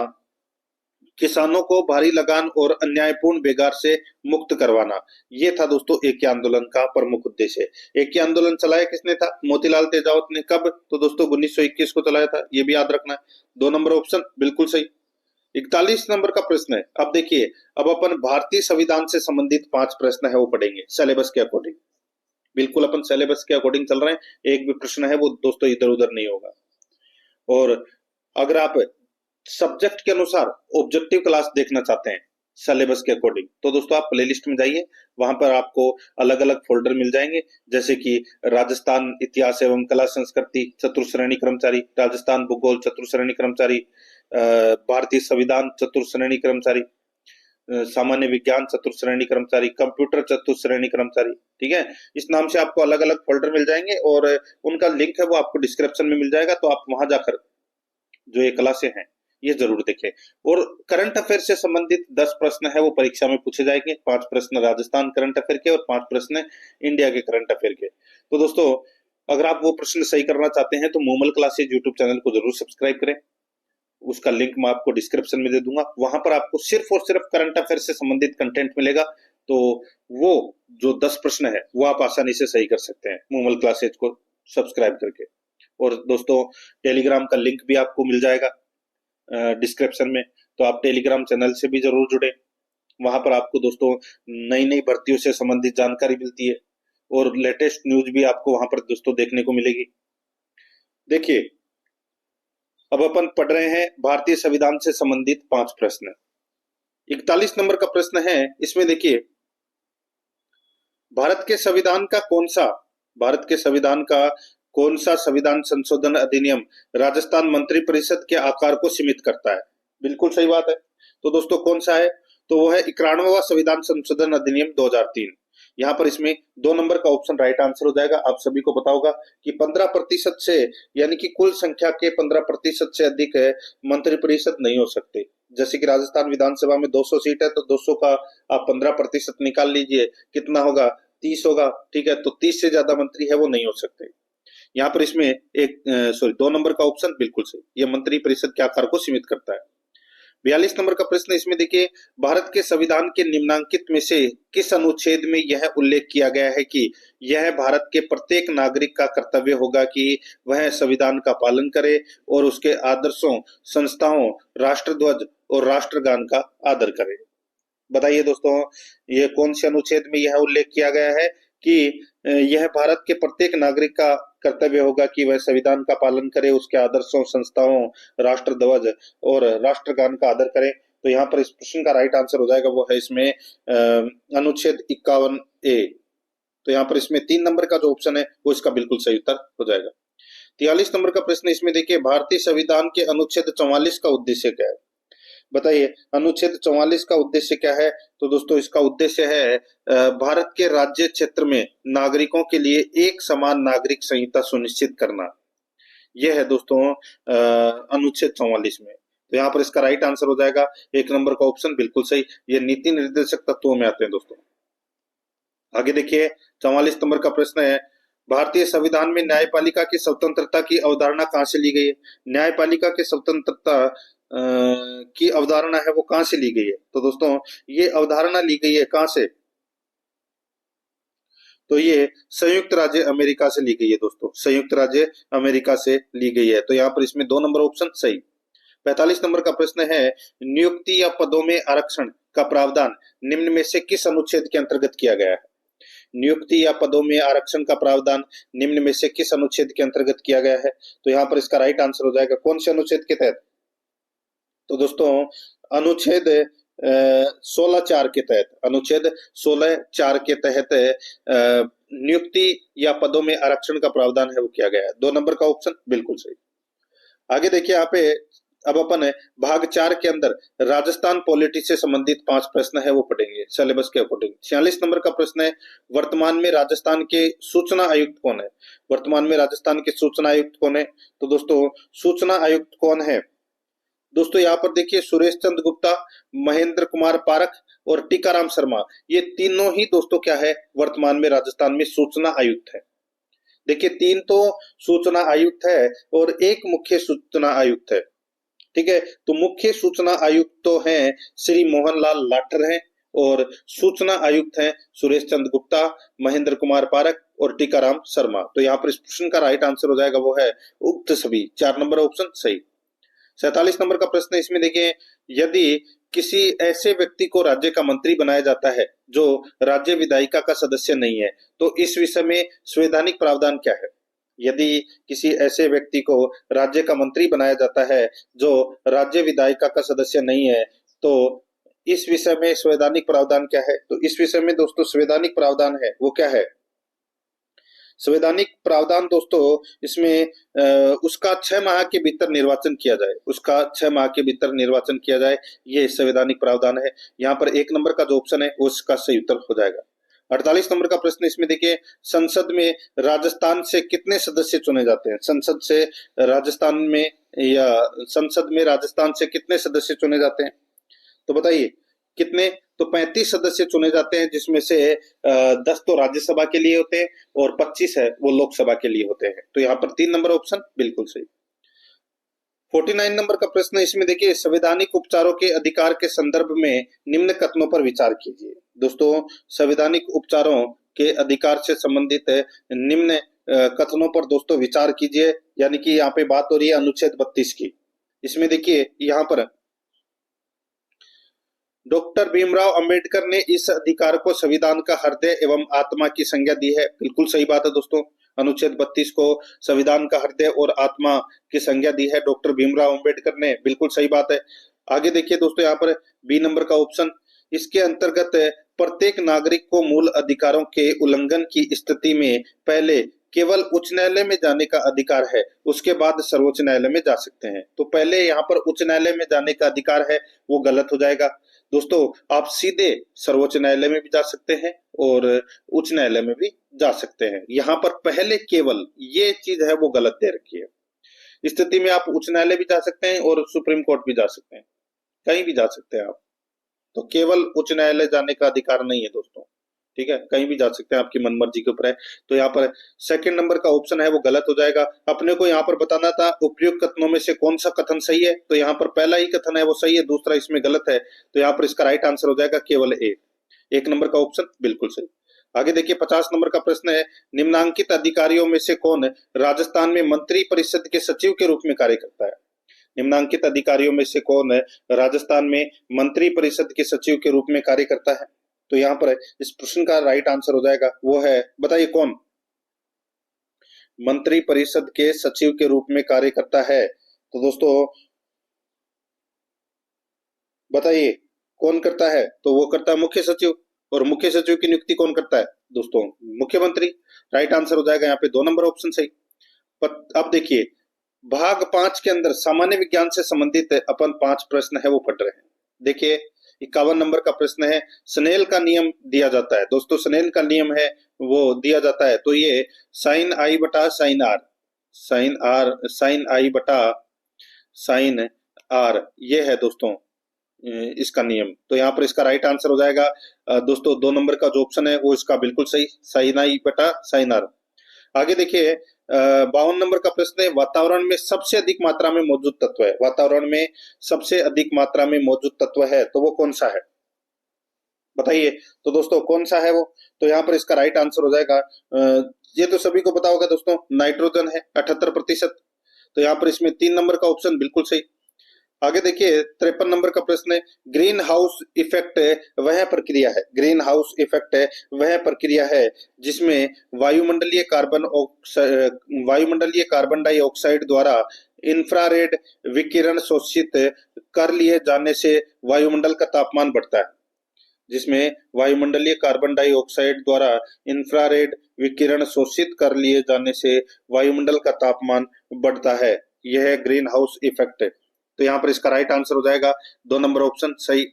किसानों को भारी लगान और अन्यायपूर्ण बेगार से मुक्त करवाना। ये था दोस्तों एक आंदोलन का प्रमुख उद्देश्य। एक आंदोलन चलाया किसने था? मोतीलाल तेजावत ने। कब? तो दोस्तों 1921 को चलाया था, ये भी याद रखना है। 2 नंबर ऑप्शन बिल्कुल सही। 41 नंबर का प्रश्न है, अब देखिए अब अपन भारतीय संविधान से संबंधित 5 प्रश्न है वो पढ़ेंगे सिलेबस के अकॉर्डिंग। बिल्कुल अपन सिलेबस के अकॉर्डिंग चल रहे हैं, एक भी प्रश्न है वो दोस्तों इधर उधर नहीं होगा। और अगर आप सब्जेक्ट के अनुसार ऑब्जेक्टिव क्लास देखना चाहते हैं सिलेबस के अकॉर्डिंग तो दोस्तों आप प्लेलिस्ट में जाइए, वहां पर आपको अलग अलग फोल्डर मिल जाएंगे, जैसे कि राजस्थान इतिहास एवं कला संस्कृति चतुर्श्रेणी कर्मचारी, राजस्थान भूगोल चतुर्श्रेणी कर्मचारी, भारतीय संविधान चतुर्श्रेणी कर्मचारी, सामान्य विज्ञान चतुर्श्रेणी कर्मचारी, कंप्यूटर चतुर्श्रेणी कर्मचारी, ठीक है। इस नाम से आपको अलग अलग फोल्डर मिल जाएंगे और उनका लिंक है वो आपको डिस्क्रिप्शन में मिल जाएगा, तो आप वहां जाकर जो ये क्लासें हैं ये जरूर देखें। और करंट अफेयर से संबंधित 10 प्रश्न है वो परीक्षा में पूछे जाएंगे। 5 प्रश्न राजस्थान करंट अफेयर के और 5 प्रश्न इंडिया के करंट अफेयर के। तो दोस्तों, अगर आप वो प्रश्न सही करना चाहते हैं तो मूमल क्लासेज यूट्यूब चैनल को जरूर सब्सक्राइब करें। उसका लिंक मैं आपको डिस्क्रिप्शन में दे दूंगा। वहां पर आपको सिर्फ और सिर्फ करंट अफेयर से संबंधित कंटेंट मिलेगा। तो वो जो 10 प्रश्न है वो आप आसानी से सही कर सकते हैं मूमल क्लासेज को सब्सक्राइब करके। और दोस्तों, टेलीग्राम का लिंक भी आपको मिल जाएगा डिस्क्रिप्शन में, तो आप टेलीग्राम चैनल से भी जरूर जुड़े। वहां पर आपको दोस्तों नई नई भर्तियों से संबंधित जानकारी मिलती है और लेटेस्ट न्यूज भी आपको वहां पर दोस्तों देखने को मिलेगी। देखिए, अब अपन पढ़ रहे हैं भारतीय संविधान से संबंधित 5 प्रश्न। 41 नंबर का प्रश्न है, इसमें देखिए, भारत के संविधान का कौन सा संविधान संशोधन अधिनियम राजस्थान मंत्रिपरिषद के आकार को सीमित करता है? बिल्कुल सही बात है। तो दोस्तों कौन सा है? तो वो है 91वां संविधान संशोधन अधिनियम 2003। यहाँ पर इसमें 2 नंबर का ऑप्शन राइट आंसर हो जाएगा। आप सभी को पता होगा कि 15% से, यानी कि कुल संख्या के 15% से अधिक मंत्रिपरिषद नहीं हो सकते। जैसे कि राजस्थान विधानसभा में 200 सीट है, तो 200 का आप 15% निकाल लीजिए, कितना होगा? 30 होगा, ठीक है। तो 30 से ज्यादा मंत्री है वो नहीं हो सकते। यहाँ पर इसमें 2 नंबर का ऑप्शन बिल्कुल सही, ये मंत्री परिषद के आकार को सीमित करता है। 42 नंबर का प्रश्न, इसमें देखिए, भारत के संविधान के निम्नलिखित में से किस अनुच्छेद में यह उल्लेख किया गया है कि यह भारत के प्रत्येक नागरिक का कर्तव्य होगा कि वह संविधान का पालन करे और उसके आदर्शों, संस्थाओं, राष्ट्रध्वज और राष्ट्रगान का आदर करे? बताइए दोस्तों, ये कौन से अनुच्छेद में यह उल्लेख किया गया है कि यह भारत के प्रत्येक नागरिक का कर्तव्य होगा कि वह संविधान का पालन करे, उसके आदर्शों, संस्थाओं, राष्ट्रध्वज और राष्ट्रगान का आदर करे? तो यहाँ पर इस प्रश्न का राइट आंसर हो जाएगा, वो है इसमें अनुच्छेद 51A। तो यहाँ पर इसमें 3 नंबर का जो ऑप्शन है वो इसका बिल्कुल सही उत्तर हो जाएगा। 43 नंबर का प्रश्न, इसमें देखिए, भारतीय संविधान के अनुच्छेद 44 का उद्देश्य क्या है? बताइए, अनुच्छेद 44 का उद्देश्य क्या है? तो दोस्तों इसका उद्देश्य है भारत के राज्य क्षेत्र में नागरिकों के लिए एक समान नागरिक संहिता सुनिश्चित करना। यह है दोस्तों अनुच्छेद 44 में। तो यहाँ पर इसका राइट आंसर हो जाएगा 1 नंबर का ऑप्शन बिल्कुल सही। ये नीति निर्देशक तत्वों में आते हैं दोस्तों। आगे देखिए, 44 नंबर का प्रश्न है, भारतीय संविधान में न्यायपालिका की स्वतंत्रता की अवधारणा कहां से ली गई है? न्यायपालिका की स्वतंत्रता की अवधारणा है वो कहां से ली गई है? तो दोस्तों ये अवधारणा ली गई है कहां से? तो ये संयुक्त राज्य अमेरिका से ली गई है दोस्तों, संयुक्त राज्य अमेरिका से ली गई है। तो यहाँ पर इसमें 2 नंबर ऑप्शन सही। 45 नंबर का प्रश्न है, नियुक्ति या पदों में आरक्षण का प्रावधान निम्न में से किस अनुच्छेद के अंतर्गत किया गया है? नियुक्ति या पदों में आरक्षण का प्रावधान निम्न में से किस अनुच्छेद के अंतर्गत किया गया है? तो यहाँ पर इसका राइट आंसर हो जाएगा कौन से अनुच्छेद के तहत? तो दोस्तों अनुच्छेद 16(4) के तहत, अनुच्छेद 16(4) के तहत नियुक्ति या पदों में आरक्षण का प्रावधान है वो किया गया है। 2 नंबर का ऑप्शन बिल्कुल सही। आगे देखिए, यहाँ पे अब अपन भाग 4 के अंदर राजस्थान पॉलिटी से संबंधित 5 प्रश्न है वो पढ़ेंगे सिलेबस के अकॉर्डिंग। 46 नंबर का प्रश्न है, वर्तमान में राजस्थान के सूचना आयुक्त कौन है? वर्तमान में राजस्थान के सूचना आयुक्त कौन है? तो दोस्तों सूचना आयुक्त कौन है? दोस्तों यहाँ पर देखिए, सुरेश चंद्र गुप्ता, महेंद्र कुमार पारख और टीकाराम शर्मा, ये तीनों ही दोस्तों क्या है, वर्तमान में राजस्थान में सूचना आयुक्त है। देखिए 3 तो सूचना आयुक्त है और 1 मुख्य सूचना आयुक्त है, ठीक है। तो मुख्य सूचना आयुक्त तो हैं श्री मोहनलाल लाठर हैं और सूचना आयुक्त हैं सुरेश चंद्र गुप्ता, महेंद्र कुमार पारख और टीकाराम शर्मा। तो यहाँ पर इस प्रश्न का राइट आंसर हो जाएगा वो है उक्त सभी। 4 नंबर ऑप्शन सही। 47 नंबर का प्रश्न है, इसमें देखिए, यदि किसी ऐसे व्यक्ति को राज्य का मंत्री बनाया जाता है जो राज्य विधायिका का सदस्य नहीं है, तो इस विषय में संवैधानिक प्रावधान क्या है? यदि किसी ऐसे व्यक्ति को राज्य का मंत्री बनाया जाता है जो राज्य विधायिका का सदस्य नहीं है, तो इस विषय में संवैधानिक प्रावधान क्या है? तो इस विषय में दोस्तों संवैधानिक प्रावधान है वो क्या है? संवैधानिक प्रावधान दोस्तों इसमें उसका 6 माह के भीतर निर्वाचन किया जाए, उसका 6 माह के भीतर निर्वाचन किया जाए, ये संवैधानिक प्रावधान है। यहाँ पर 1 नंबर का जो ऑप्शन है उसका सही उत्तर हो जाएगा। 48 नंबर का प्रश्न इसमें देखिए, संसद में राजस्थान से कितने सदस्य चुने जाते हैं? संसद से राजस्थान में या संसद में राजस्थान से कितने सदस्य चुने जाते हैं? तो बताइए कितने? तो 35 सदस्य चुने जाते हैं, जिसमें से 10 तो राज्यसभा के लिए होते हैं और 25 है वो लोकसभा के लिए होते हैं। तो यहाँ पर 3 नंबर ऑप्शन बिल्कुल सही। 49 नंबर का प्रश्न इसमें देखिए, संवैधानिक उपचारों के अधिकार के संदर्भ में निम्न कथनों पर विचार कीजिए। दोस्तों संवैधानिक उपचारों के अधिकार से संबंधित निम्न कथनों पर दोस्तों विचार कीजिए, यानी कि यहाँ पे बात हो रही है अनुच्छेद 32 की। इसमें देखिए यहाँ पर डॉक्टर भीमराव अंबेडकर ने इस अधिकार को संविधान का हृदय एवं आत्मा की संज्ञा दी है। बिल्कुल सही बात है दोस्तों, अनुच्छेद 32 को संविधान का हृदय और आत्मा की संज्ञा दी है डॉक्टर भीमराव अंबेडकर ने, बिल्कुल सही बात है। आगे देखिए दोस्तों यहाँ पर बी नंबर का ऑप्शन, इसके अंतर्गत प्रत्येक नागरिक को मूल अधिकारों के उल्लंघन की स्थिति में पहले केवल उच्च न्यायालय में जाने का अधिकार है, उसके बाद सर्वोच्च न्यायालय में जा सकते हैं। तो पहले यहाँ पर उच्च न्यायालय में जाने का अधिकार है, वो गलत हो जाएगा दोस्तों। आप सीधे सर्वोच्च न्यायालय में भी जा सकते हैं और उच्च न्यायालय में भी जा सकते हैं। यहाँ पर पहले केवल ये चीज है वो गलत दे रखी है। स्थिति में आप उच्च न्यायालय भी जा सकते हैं और सुप्रीम कोर्ट भी जा सकते हैं, कहीं भी जा सकते हैं आप। तो केवल उच्च न्यायालय जाने का अधिकार नहीं है दोस्तों, ठीक है, कहीं भी जा सकते हैं, आपकी मनमर्जी के ऊपर है। तो यहाँ पर सेकंड नंबर का ऑप्शन है वो गलत हो जाएगा। अपने को यहाँ पर बताना था उपयुक्त कथनों में से कौन सा कथन सही है, तो यहाँ पर पहला ही कथन है वो सही है, दूसरा इसमें गलत है। तो यहाँ पर इसका राइट आंसर हो जाएगा केवल एक नंबर का ऑप्शन बिल्कुल सही। आगे देखिए 50 नंबर का प्रश्न है, निम्नांकित अधिकारियों में से कौन राजस्थान में मंत्री परिषद के सचिव के रूप में कार्य करता है? निम्नांकित अधिकारियों में से कौन राजस्थान में मंत्री परिषद के सचिव के रूप में कार्य करता है? तो यहाँ पर इस प्रश्न का राइट आंसर हो जाएगा वो है, बताइए कौन मंत्री परिषद के सचिव के रूप में कार्य करता है? तो दोस्तों बताइए कौन करता है? तो वो करता है मुख्य सचिव, और मुख्य सचिव की नियुक्ति कौन करता है दोस्तों? मुख्यमंत्री। राइट आंसर हो जाएगा यहाँ पे 2 नंबर ऑप्शन सही। अब देखिए भाग 5 के अंदर सामान्य विज्ञान से संबंधित अपन 5 प्रश्न है वो पढ़ रहे हैं। देखिए 51 नंबर का प्रश्न है, स्नेल का नियम दिया जाता है। दोस्तों स्नेल का नियम है वो दिया जाता है, तो ये साइन आई बटा साइन आर, साइन आई बटा साइन आर, ये है दोस्तों इसका नियम। तो यहाँ पर इसका राइट आंसर हो जाएगा दोस्तों 2 नंबर का जो ऑप्शन है वो इसका बिल्कुल सही, साइन आई बटा साइन आर। आगे देखिए 52 नंबर का प्रश्न है, वातावरण में सबसे अधिक मात्रा में मौजूद तत्व है। वातावरण में सबसे अधिक मात्रा में मौजूद तत्व है तो वो कौन सा है, बताइए। तो दोस्तों कौन सा है वो? तो यहाँ पर इसका राइट आंसर हो जाएगा ये तो सभी को पता होगा दोस्तों, नाइट्रोजन है 78%। तो यहाँ पर इसमें 3 नंबर का ऑप्शन बिल्कुल सही। आगे देखिए 53 नंबर का प्रश्न है, ग्रीन हाउस इफेक्ट वह प्रक्रिया है, ग्रीन हाउस इफेक्ट वह प्रक्रिया है जिसमें वायुमंडलीय कार्बन डाइऑक्साइड द्वारा इंफ्रारेड विकिरण शोषित कर लिए जाने से वायुमंडल का तापमान बढ़ता है। जिसमें वायुमंडलीय कार्बन डाइऑक्साइड द्वारा इंफ्रारेड विकिरण शोषित कर लिए जाने से वायुमंडल का तापमान बढ़ता है, यह है ग्रीन हाउस इफेक्ट। तो यहाँ पर इसका राइट आंसर हो जाएगा 2 नंबर ऑप्शन सही।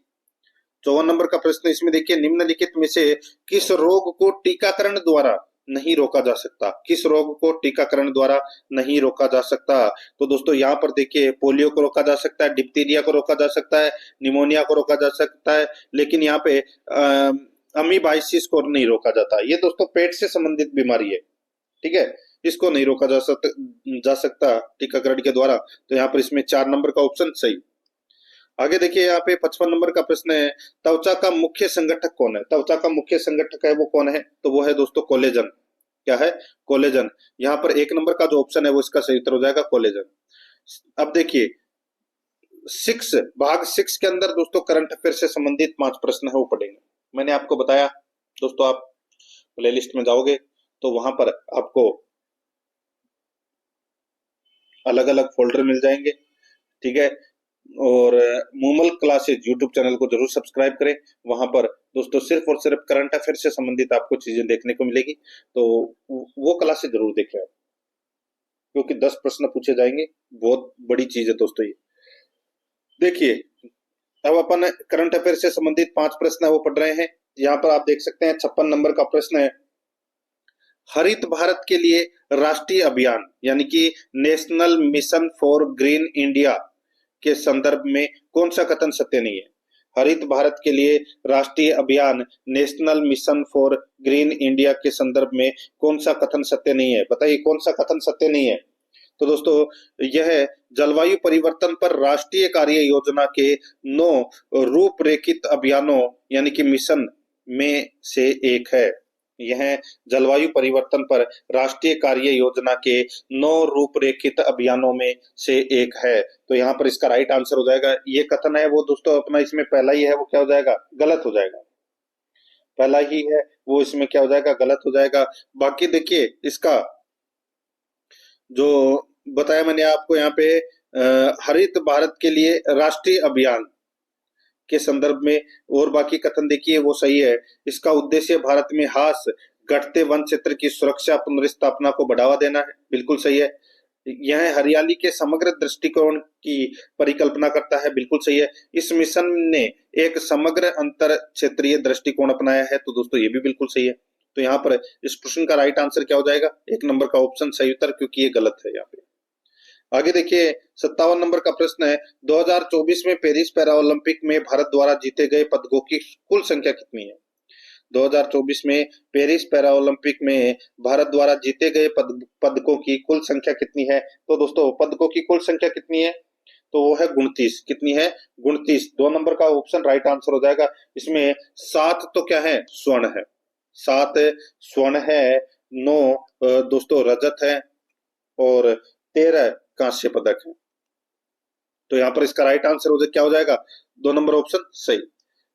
54 नंबर का प्रश्न इसमें देखिए, निम्नलिखित में से किस रोग को टीकाकरण द्वारा नहीं रोका जा सकता? किस रोग को टीकाकरण द्वारा नहीं रोका जा सकता? तो दोस्तों यहाँ पर देखिए पोलियो को रोका जा सकता है, डिप्थीरिया को रोका जा सकता है, निमोनिया को रोका जा सकता है, लेकिन यहाँ पे अमीबाइसिस को नहीं रोका जाता। ये दोस्तों पेट से संबंधित बीमारी है, ठीक है, इसको नहीं रोका जा सकता टीकाकरण के द्वारा। तो यहाँ पर इसमें 4 नंबर का ऑप्शन सही। आगे देखिए यहाँ पे 55 नंबर का प्रश्न है, त्वचा का मुख्य संगठक कौन है? त्वचा का मुख्य संगठक है वो कौन है? तो वो है दोस्तों कोलेजन। क्या है? कोलेजन। यहाँ पर 1 नंबर का जो ऑप्शन है वो इसका सही उत्तर हो जाएगा कोलेजन। अब देखिए भाग 6 के अंदर दोस्तों करंट अफेयर से संबंधित 5 प्रश्न है वो पढ़ेंगे। मैंने आपको बताया दोस्तों, आप प्लेलिस्ट में जाओगे तो वहां पर आपको अलग अलग फोल्डर मिल जाएंगे, ठीक है। और मूमल क्लासेज यूट्यूब चैनल को जरूर सब्सक्राइब करें। वहां पर दोस्तों सिर्फ और सिर्फ करंट अफेयर से संबंधित आपको चीजें देखने को मिलेगी, तो वो क्लासेज जरूर देखें आप, क्योंकि 10 प्रश्न पूछे जाएंगे। बहुत बड़ी चीज है दोस्तों ये। देखिए, अब अपन करंट अफेयर से संबंधित 5 प्रश्न है वो पढ़ रहे हैं। यहाँ पर आप देख सकते हैं 56 नंबर का प्रश्न है, हरित भारत के लिए राष्ट्रीय अभियान यानी कि national mission for green India के संदर्भ में कौन सा कथन सत्य नहीं है? हरित भारत के लिए राष्ट्रीय अभियान national mission for green India के संदर्भ में कौन सा कथन सत्य नहीं है? बताइए कौन सा कथन सत्य नहीं है? तो दोस्तों यह जलवायु परिवर्तन पर राष्ट्रीय कार्य योजना के 9 रूपरेखित अभियानों यानी कि मिशन में से एक है। यह जलवायु परिवर्तन पर राष्ट्रीय कार्य योजना के 9 रूपरेखित अभियानों में से एक है। तो यहाँ पर इसका राइट आंसर हो जाएगा, ये कथन है वो दोस्तों अपना इसमें पहला ही है वो क्या हो जाएगा? गलत हो जाएगा। पहला ही है वो इसमें क्या हो जाएगा? गलत हो जाएगा। बाकी देखिए इसका जो बताया मैंने आपको यहाँ पे हरित भारत के लिए राष्ट्रीय अभियान के संदर्भ में और बाकी कथन देखिए वो सही है। इसका उद्देश्य भारत में हास घटते वन क्षेत्र की सुरक्षा पुनर्स्थापना को बढ़ावा देना है, बिल्कुल सही है। यह हरियाली के समग्र दृष्टिकोण की परिकल्पना करता है, बिल्कुल सही है। इस मिशन ने एक समग्र अंतर क्षेत्रीय दृष्टिकोण अपनाया है, तो दोस्तों ये भी बिल्कुल सही है। तो यहाँ पर इस प्रश्न का राइट आंसर क्या हो जाएगा? 1 नंबर का ऑप्शन सही उत्तर, क्योंकि ये गलत है यहाँ पे। आगे देखिए 57 नंबर का प्रश्न है, 2024 में पेरिस पैरा ओलंपिक में भारत द्वारा जीते गए पदकों की कुल संख्या कितनी है? 2024 में पेरिस पैरा ओलंपिक में भारत द्वारा जीते गए पदकों की कुल संख्या कितनी है? तो दोस्तों पदकों की कुल संख्या कितनी है? तो वो है 29। कितनी है? 29। 2 नंबर का ऑप्शन राइट आंसर हो जाएगा। इसमें 7 तो क्या है? स्वर्ण है। 7 स्वर्ण है, 9 दोस्तों रजत है और 13 कांस्य पदक है। तो यहाँ पर इसका राइट आंसर हो क्या हो जाएगा? 2 नंबर ऑप्शन सही।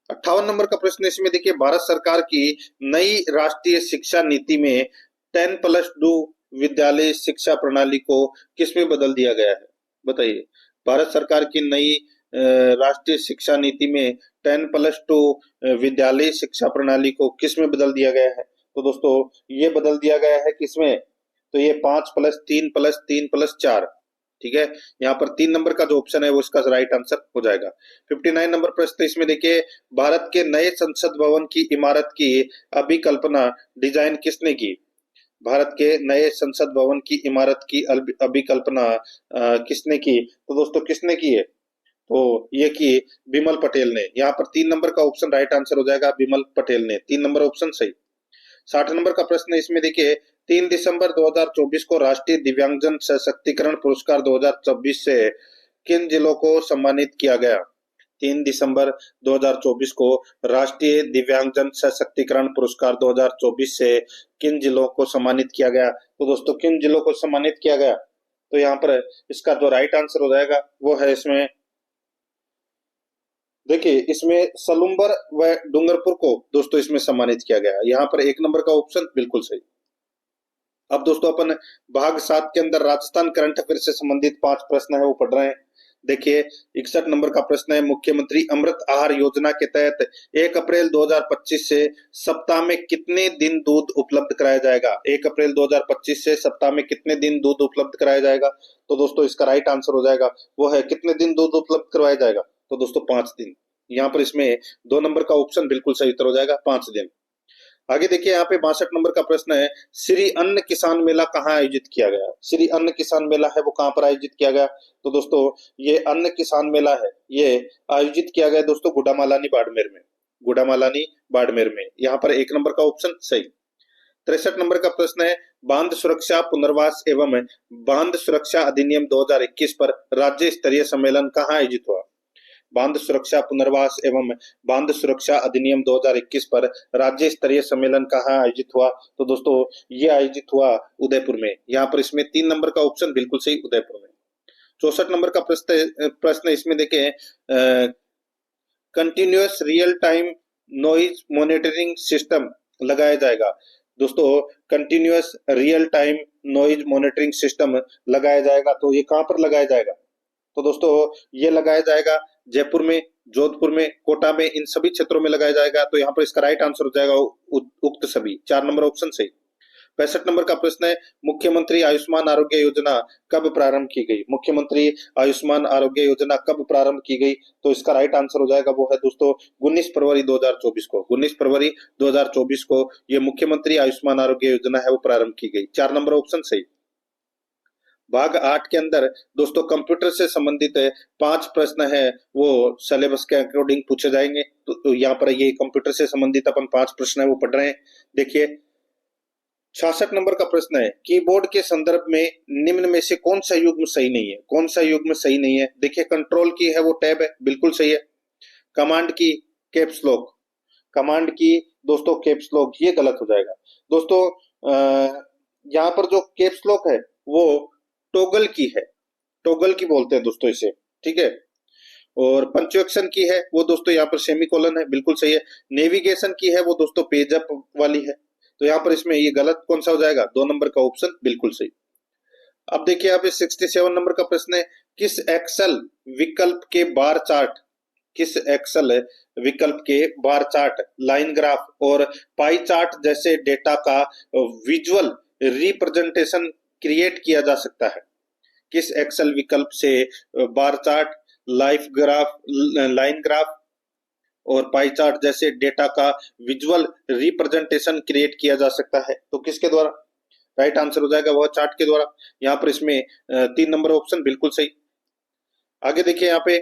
58 नंबर का प्रश्न इसमें देखिए, भारत सरकार की नई राष्ट्रीय शिक्षा नीति में 10+2 विद्यालय शिक्षा प्रणाली को किसमें बदल दिया गया है? बताइए, भारत सरकार की नई राष्ट्रीय शिक्षा नीति में 10+2 विद्यालय शिक्षा प्रणाली को किसमें बदल दिया गया है? तो दोस्तों ये बदल दिया गया है किसमें? तो ये 5+3+3+4, ठीक है। यहाँ पर 3 नंबर का जो ऑप्शन है वो इसका राइट आंसर हो जाएगा। 59 नंबर प्रश्न इसमें देखिए, भारत के नए संसद भवन की इमारत की अभिकल्पना डिजाइन किसने की? भारत के नए संसद भवन की इमारत की अभिकल्पना किसने की? तो दोस्तों किसने की है? तो ये की बिमल पटेल ने। यहाँ पर 3 नंबर का ऑप्शन राइट आंसर हो जाएगा, बिमल पटेल ने। 3 नंबर ऑप्शन सही। 60 नंबर का प्रश्न इसमें देखिए, 3 दिसंबर 2024 को राष्ट्रीय दिव्यांगजन सशक्तिकरण पुरस्कार 2024 से किन जिलों को सम्मानित किया गया? 3 दिसंबर 2024 को राष्ट्रीय दिव्यांगजन सशक्तिकरण पुरस्कार 2024 से किन जिलों को सम्मानित किया गया? तो दोस्तों किन जिलों को सम्मानित किया गया? तो यहाँ पर इसका जो राइट आंसर हो जाएगा वो है इसमें देखिए, इसमें सलुम्बर व डूंगरपुर को दोस्तों इसमें सम्मानित किया गया। यहाँ पर 1 नंबर का ऑप्शन बिल्कुल सही। अब दोस्तों अपन भाग 7 के अंदर राजस्थान करंट अफेयर से संबंधित 5 प्रश्न है वो पढ़ रहे हैं। देखिए 61 नंबर का प्रश्न है, मुख्यमंत्री अमृत आहार योजना के तहत 1 अप्रैल 2025 से सप्ताह में कितने दिन दूध उपलब्ध कराया जाएगा? 1 अप्रैल 2025 से सप्ताह में कितने दिन दूध उपलब्ध कराया जाएगा? तो दोस्तों इसका राइट आंसर हो जाएगा वो है कितने दिन दूध उपलब्ध करवाया जाएगा? तो दोस्तों 5 दिन। यहाँ पर इसमें 2 नंबर का ऑप्शन बिल्कुल सही उत्तर हो जाएगा, 5 दिन। आगे देखिए यहाँ पे 62 नंबर का प्रश्न है, श्री अन्न किसान मेला कहाँ आयोजित किया गया? श्री अन्न किसान मेला है वो कहाँ पर आयोजित किया गया? तो दोस्तों ये अन्न किसान मेला है, ये आयोजित किया गया दोस्तों गुड़ामालानी बाड़मेर में। गुड़ामालानी बाड़मेर में। यहाँ पर 1 नंबर का ऑप्शन सही। 63 नंबर का प्रश्न है, बांध सुरक्षा पुनर्वास एवं बांध सुरक्षा अधिनियम 2021 पर राज्य स्तरीय सम्मेलन कहाँ आयोजित हुआ? बांध सुरक्षा पुनर्वास एवं बांध सुरक्षा अधिनियम 2021 पर राज्य स्तरीय सम्मेलन कहाँ आयोजित हुआ? तो दोस्तों ये आयोजित हुआ उदयपुर में। यहाँ पर इसमें 3 नंबर का ऑप्शन बिल्कुल सही, उदयपुर में। 64 नंबर का प्रश्न इसमें देखें, continuous real time noise monitoring system लगाया जाएगा। दोस्तों continuous real time noise monitoring system लगाया जाएगा, तो ये कहां पर लगाया जाएगा? तो दोस्तों ये लगाया जाएगा जयपुर में, जोधपुर में, कोटा में, इन सभी क्षेत्रों में लगाया जाएगा। तो यहाँ पर इसका राइट आंसर हो जाएगा उक्त सभी। 4 नंबर ऑप्शन सही। 65 नंबर का प्रश्न है, मुख्यमंत्री आयुष्मान आरोग्य योजना कब प्रारंभ की गई? मुख्यमंत्री आयुष्मान आरोग्य योजना कब प्रारंभ की गई? तो इसका राइट आंसर हो जाएगा वो है दोस्तों 19 फरवरी 2024 को। 19 फरवरी 2024 को ये मुख्यमंत्री आयुष्मान आरोग्य योजना है वो प्रारंभ की गई। 4 नंबर ऑप्शन सही। भाग 8 के अंदर दोस्तों कंप्यूटर से संबंधित 5 प्रश्न है वो सिलेबस के अकॉर्डिंग पूछे जाएंगे। तो यहाँ पर ये कंप्यूटर से संबंधित अपन 5 प्रश्न है वो पढ़ रहे हैं। देखिए 66 नंबर का प्रश्न है, कीबोर्ड के संदर्भ में निम्न में से कौन सा युग्म सही नहीं है? कौन सा युग्म सही नहीं है? देखिए कंट्रोल की है वो टैब है, बिल्कुल सही है। कमांड की कैप्स लॉक, कमांड की दोस्तों कैप्स लॉक, ये गलत हो जाएगा। दोस्तों यहाँ पर जो कैप्स लॉक है वो टॉगल की है, टॉगल की बोलते हैं दोस्तों इसे, ठीक है। और पंक्चुएशन की है वो दोस्तों यहाँ पर सेमीकोलन है, बिल्कुल सही है। नेविगेशन की है वो दोस्तों पेज अप वाली है। तो यहाँ पर इसमें ये गलत कौन सा हो जाएगा? 2 नंबर का ऑप्शन बिल्कुल सही। अब देखिए यहाँ पे 67 नंबर का प्रश्न है, किस एक्सेल विकल्प के बार चार्ट, किस एक्सेल विकल्प के बार चार्ट, लाइन ग्राफ और पाई चार्ट जैसे डेटा का विजुअल रिप्रेजेंटेशन क्रिएट किया जा सकता है? किस एक्सेल विकल्प से बार चार्ट, लाइन ग्राफ और पाई चार्ट जैसे डेटा का विजुअल रिप्रेजेंटेशन क्रिएट किया जा सकता है? तो किसके द्वारा? राइट आंसर हो जाएगा वह चार्ट के द्वारा। यहाँ पर इसमें 3 नंबर ऑप्शन बिल्कुल सही। आगे देखिए यहाँ पे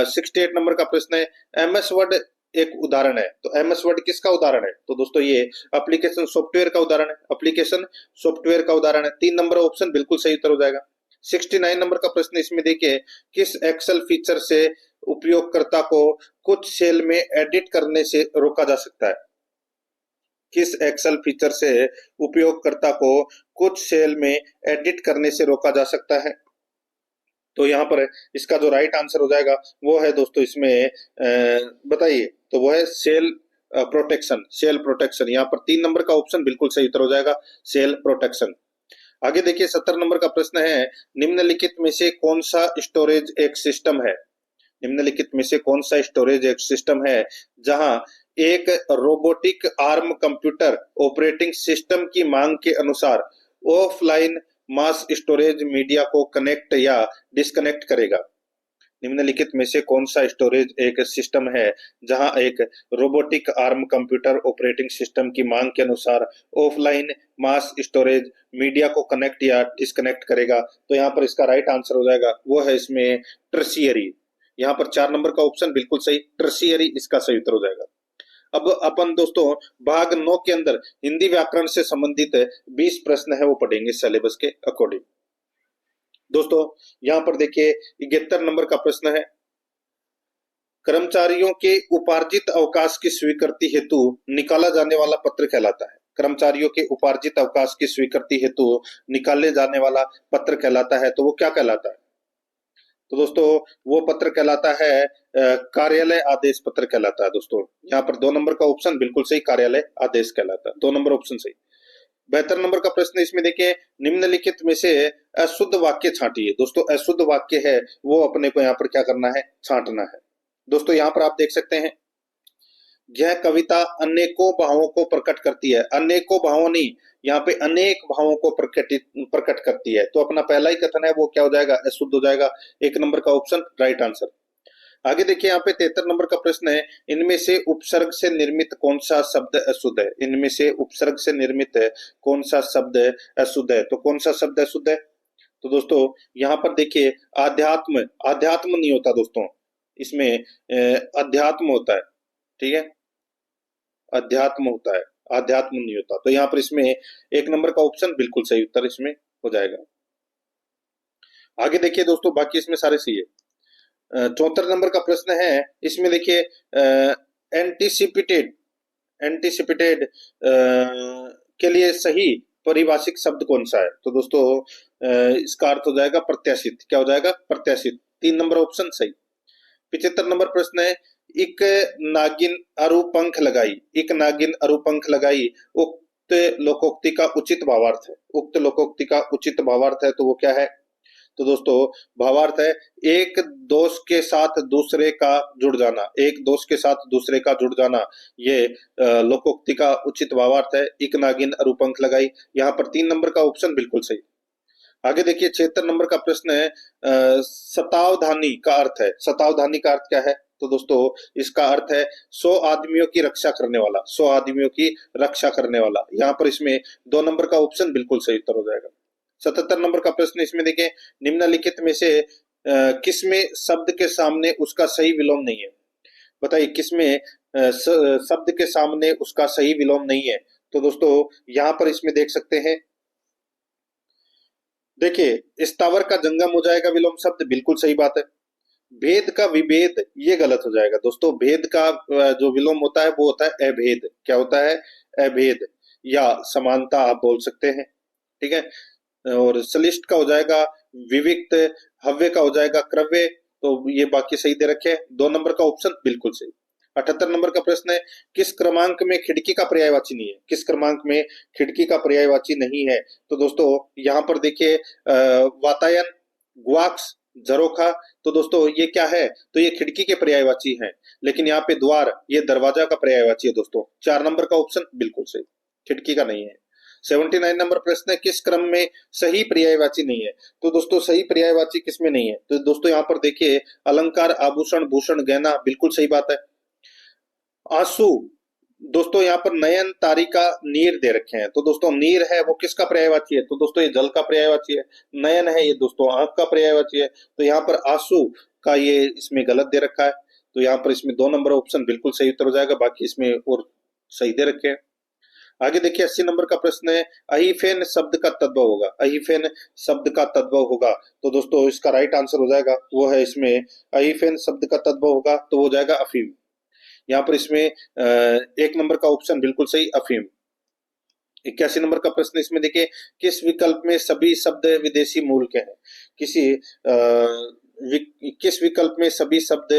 68 नंबर का प्रश्न है, एमएस वर्ड एक उदाहरण है। तो एमएस वर्ड किसका उदाहरण है? तो दोस्तों ये एप्लीकेशन सॉफ्टवेयर का उदाहरण है, एप्लीकेशन सॉफ्टवेयर का उदाहरण है। 3 नंबर ऑप्शन बिल्कुल सही उत्तर हो जाएगा। 69 नंबर का प्रश्न इसमें देखिए, किस एक्सेल फीचर से उपयोगकर्ता को कुछ सेल में एडिट करने से रोका जा सकता है? किस एक्सेल फीचर से उपयोगकर्ता को कुछ सेल में एडिट करने से रोका जा सकता है? तो यहाँ पर इसका जो राइट आंसर हो जाएगा वो है दोस्तों इसमें बताइए, तो वो है सेल प्रोटेक्शन, सेल प्रोटेक्शन। यहाँ पर 3 नंबर का ऑप्शन बिल्कुल सही उत्तर हो जाएगा, सेल प्रोटेक्शन। आगे देखिए 70 नंबर का प्रश्न है, निम्नलिखित में से कौन सा स्टोरेज एक सिस्टम है? निम्नलिखित में से कौन सा स्टोरेज एक सिस्टम है जहां एक robotic arm computer operating system की मांग के अनुसार ऑफलाइन मास स्टोरेज मीडिया को कनेक्ट या डिस्कनेक्ट करेगा? निम्नलिखित में से कौन सा स्टोरेज एक सिस्टम है जहां एक robotic arm computer operating system की मांग के अनुसार ऑफलाइन मास स्टोरेज मीडिया को कनेक्ट या डिस्कनेक्ट करेगा? तो यहाँ पर इसका राइट आंसर हो जाएगा वो है इसमें टर्शियरी। यहाँ पर 4 नंबर का ऑप्शन बिल्कुल सही, टर्शियरी इसका सही उत्तर हो जाएगा। अब अपन दोस्तों भाग 9 के अंदर हिंदी व्याकरण से संबंधित 20 प्रश्न है वो पढ़ेंगे सिलेबस के अकॉर्डिंग। दोस्तों यहाँ पर देखिए 71 नंबर का प्रश्न है, कर्मचारियों के उपार्जित अवकाश की स्वीकृति हेतु निकाला जाने वाला पत्र कहलाता है। कर्मचारियों के उपार्जित अवकाश की स्वीकृति हेतु निकाले जाने वाला पत्र कहलाता है। तो वो क्या कहलाता है? तो दोस्तों वो पत्र कहलाता है कार्यालय आदेश पत्र कहलाता है। दोस्तों यहाँ पर 2 नंबर का ऑप्शन बिल्कुल सही, कार्यालय आदेश कहलाता है, 2 नंबर ऑप्शन सही। 72 नंबर का प्रश्न इसमें देखिए, निम्नलिखित में से अशुद्ध वाक्य छांटिए। दोस्तों अशुद्ध वाक्य है वो अपने को यहाँ पर क्या करना है? छांटना है। दोस्तों यहाँ पर आप देख सकते हैं, यह कविता अनेकों भावों को प्रकट करती है। अनेकों भावों नहीं, यहाँ पे अनेक भावों को प्रकट करती है। तो अपना पहला ही कथन है वो क्या हो जाएगा? अशुद्ध हो जाएगा। 1 नंबर का ऑप्शन राइट आंसर। आगे देखिए यहाँ पे 73 नंबर का प्रश्न है, इनमें से उपसर्ग से निर्मित कौन सा शब्द अशुद्ध है? इनमें से उपसर्ग से निर्मित कौन सा शब्द अशुद्ध है? तो कौन सा शब्द अशुद्ध है? तो दोस्तों यहाँ पर देखिए आध्यात्म, आध्यात्म नहीं होता दोस्तों, इसमें अध्यात्म होता है, ठीक है, अध्यात्म होता है, आध्यात्म नहीं होता। तो यहाँ पर इसमें 1 नंबर का ऑप्शन बिल्कुल सही उत्तर इसमें हो जाएगा। आगे देखिए दोस्तों बाकी इसमें सारे सही है। 74 नंबर का प्रश्न है, इसमें देखिए एंटीसिपेटेड, एंटीसिपेटेड के लिए सही परिभाषिक शब्द कौन सा है? तो दोस्तों इसका अर्थ हो जाएगा प्रत्याशित। क्या हो जाएगा? प्रत्याशित। 3 नंबर ऑप्शन सही। 75 नंबर प्रश्न है, एक नागिन अरु पंख लगाई, एक नागिन अरु पंख लगाई उक्त लोकोक्ति का उचित भावार्थ है। उक्त लोकोक्ति का उचित भावार्थ है तो वो क्या है? तो दोस्तों भावार्थ है एक दोस्त के साथ दूसरे का जुड़ जाना, एक दोस्त के साथ दूसरे का जुड़ जाना, ये लोकोक्ति का उचित भावार्थ है। इक नागिन अरूपंख लगाई, यहाँ पर 3 नंबर का ऑप्शन बिल्कुल सही। आगे देखिए 76 नंबर का प्रश्न है शतावधानी का अर्थ है, शतावधानी का अर्थ क्या है? तो दोस्तों इसका अर्थ है 100 आदमियों की रक्षा करने वाला, 100 आदमियों की रक्षा करने वाला। यहाँ पर इसमें 2 नंबर का ऑप्शन बिल्कुल सही उत्तर हो जाएगा। 77 नंबर का प्रश्न इसमें देखिए निम्नलिखित में से किसमें शब्द के सामने उसका सही विलोम नहीं है? बताइए किसमें शब्द के सामने उसका सही विलोम नहीं है? तो दोस्तों यहाँ पर इसमें देख सकते हैं, देखिए स्थावर का जंगम हो जाएगा विलोम शब्द, बिल्कुल सही बात है। भेद का विभेद ये गलत हो जाएगा दोस्तों, भेद का जो विलोम होता है वो होता है अभेद। क्या होता है? अभेद या समानता आप बोल सकते हैं, ठीक है। और सलिष्ट का हो जाएगा विविक्त, हव्य का हो जाएगा क्रव्य। तो ये बाकी सही दे रखे हैं, 2 नंबर का ऑप्शन बिल्कुल सही। 78 नंबर का प्रश्न है किस क्रमांक में खिड़की का पर्यायवाची नहीं है? किस क्रमांक में खिड़की का पर्यायवाची नहीं है? तो दोस्तों यहाँ पर देखिए वातायन, ग्वाक्स, झरोखा। तो दोस्तों ये क्या है? तो ये खिड़की के पर्यायवाची हैं, लेकिन यहाँ पे द्वार, ये दरवाजा का पर्यायवाची है दोस्तों। 4 नंबर का ऑप्शन बिल्कुल सही, खिड़की का नहीं है। 79 नंबर प्रश्न है किस क्रम में सही पर्यायवाची नहीं है? तो दोस्तों सही पर्यायवाची किसमें नहीं है? तो दोस्तों यहाँ पर देखिए अलंकार, आभूषण, भूषण, गहना, बिल्कुल सही बात है। आंसू, दोस्तों यहाँ पर नयन, तारिका, नीर दे रखे हैं। तो दोस्तों नीर है वो किसका पर्यायवाची है? तो दोस्तों ये जल का पर्यायवाची है। नयन है ये दोस्तों आंख का पर्यायवाची है। तो यहाँ पर आंसू का ये इसमें गलत दे रखा है। तो यहाँ पर इसमें 2 नंबर ऑप्शन बिल्कुल सही उत्तर हो जाएगा, बाकी इसमें और सही दे रखे हैं। आगे देखिए 80 नंबर का प्रश्न है अहिफेन शब्द का तद्भव होगा, अहिफेन शब्द का तद्भव होगा। तो दोस्तों इसका राइट आंसर हो जाएगा वो है इसमें अहिफेन शब्द का तद्भव होगा तो हो जाएगा अफीम। यहाँ पर इसमें 1 नंबर का ऑप्शन बिल्कुल सही अफीम। 81 नंबर का प्रश्न इसमें देखिए किस विकल्प में सभी शब्द विदेशी मूल के हैं? किस विकल्प में सभी शब्द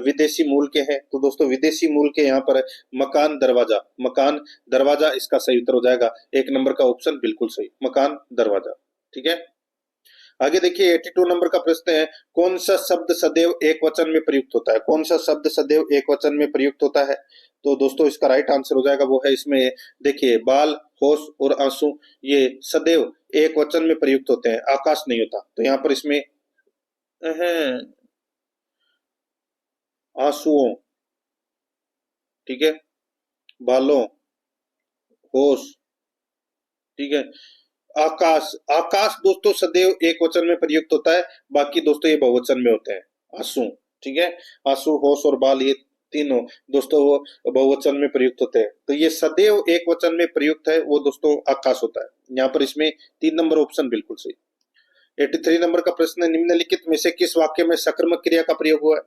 विदेशी मूल के हैं? तो दोस्तों विदेशी मूल के यहाँ पर मकान, दरवाजा, मकान, दरवाजा इसका सही उत्तर हो जाएगा। 1 नंबर का ऑप्शन बिल्कुल सही, मकान, दरवाजा, ठीक है। आगे देखिए 82 नंबर का प्रश्न है कौन सा शब्द सदैव एक वचन में प्रयुक्त होता है? कौन सा शब्द सदैव एक वचन में प्रयुक्त होता है? तो दोस्तों इसका राइट आंसर हो जाएगा वो है इसमें देखिए बाल, होश और आंसू, ये सदैव एक वचन में प्रयुक्त होते हैं, आकाश नहीं होता। तो यहाँ पर इसमें आंसुओं, ठीक है, बालों, होश, ठीक है, आकाश, आकाश दोस्तों सदैव एक वचन में प्रयुक्त होता है, बाकी दोस्तों ये बहुवचन में होते हैं। आंसू, ठीक है, आंसू, होश और बाल ये तीनों दोस्तों वो बहुवचन में प्रयुक्त होते हैं। तो ये सदैव एक वचन में प्रयुक्त है वो दोस्तों आकाश होता है। यहाँ पर इसमें 3 नंबर ऑप्शन बिल्कुल सही। 83 नंबर का प्रश्न है निम्नलिखित में से किस वाक्य में सकर्मक क्रिया का प्रयोग हुआ है?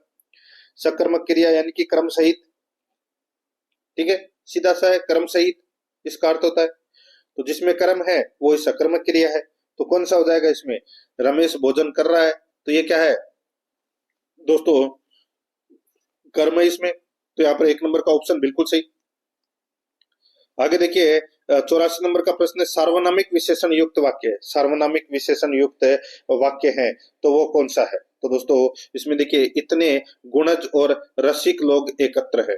सकर्मक क्रिया यानी कि क्रम सहित, ठीक है, सीधा सा है, क्रम सहित इसका अर्थ होता है। तो जिसमें कर्म है वो सकर्मक क्रिया है। तो कौन सा हो जाएगा इसमें? रमेश भोजन कर रहा है, तो ये क्या है दोस्तों? कर्म है इसमें। तो यहाँ पर 1 नंबर का ऑप्शन बिल्कुल सही। आगे देखिए 84 नंबर का प्रश्न है सार्वनामिक विशेषण युक्त वाक्य है, सार्वनामिक विशेषण युक्त वाक्य है तो वो कौन सा है? तो दोस्तों इसमें देखिए इतने गुणज और रसिक लोग एकत्र है,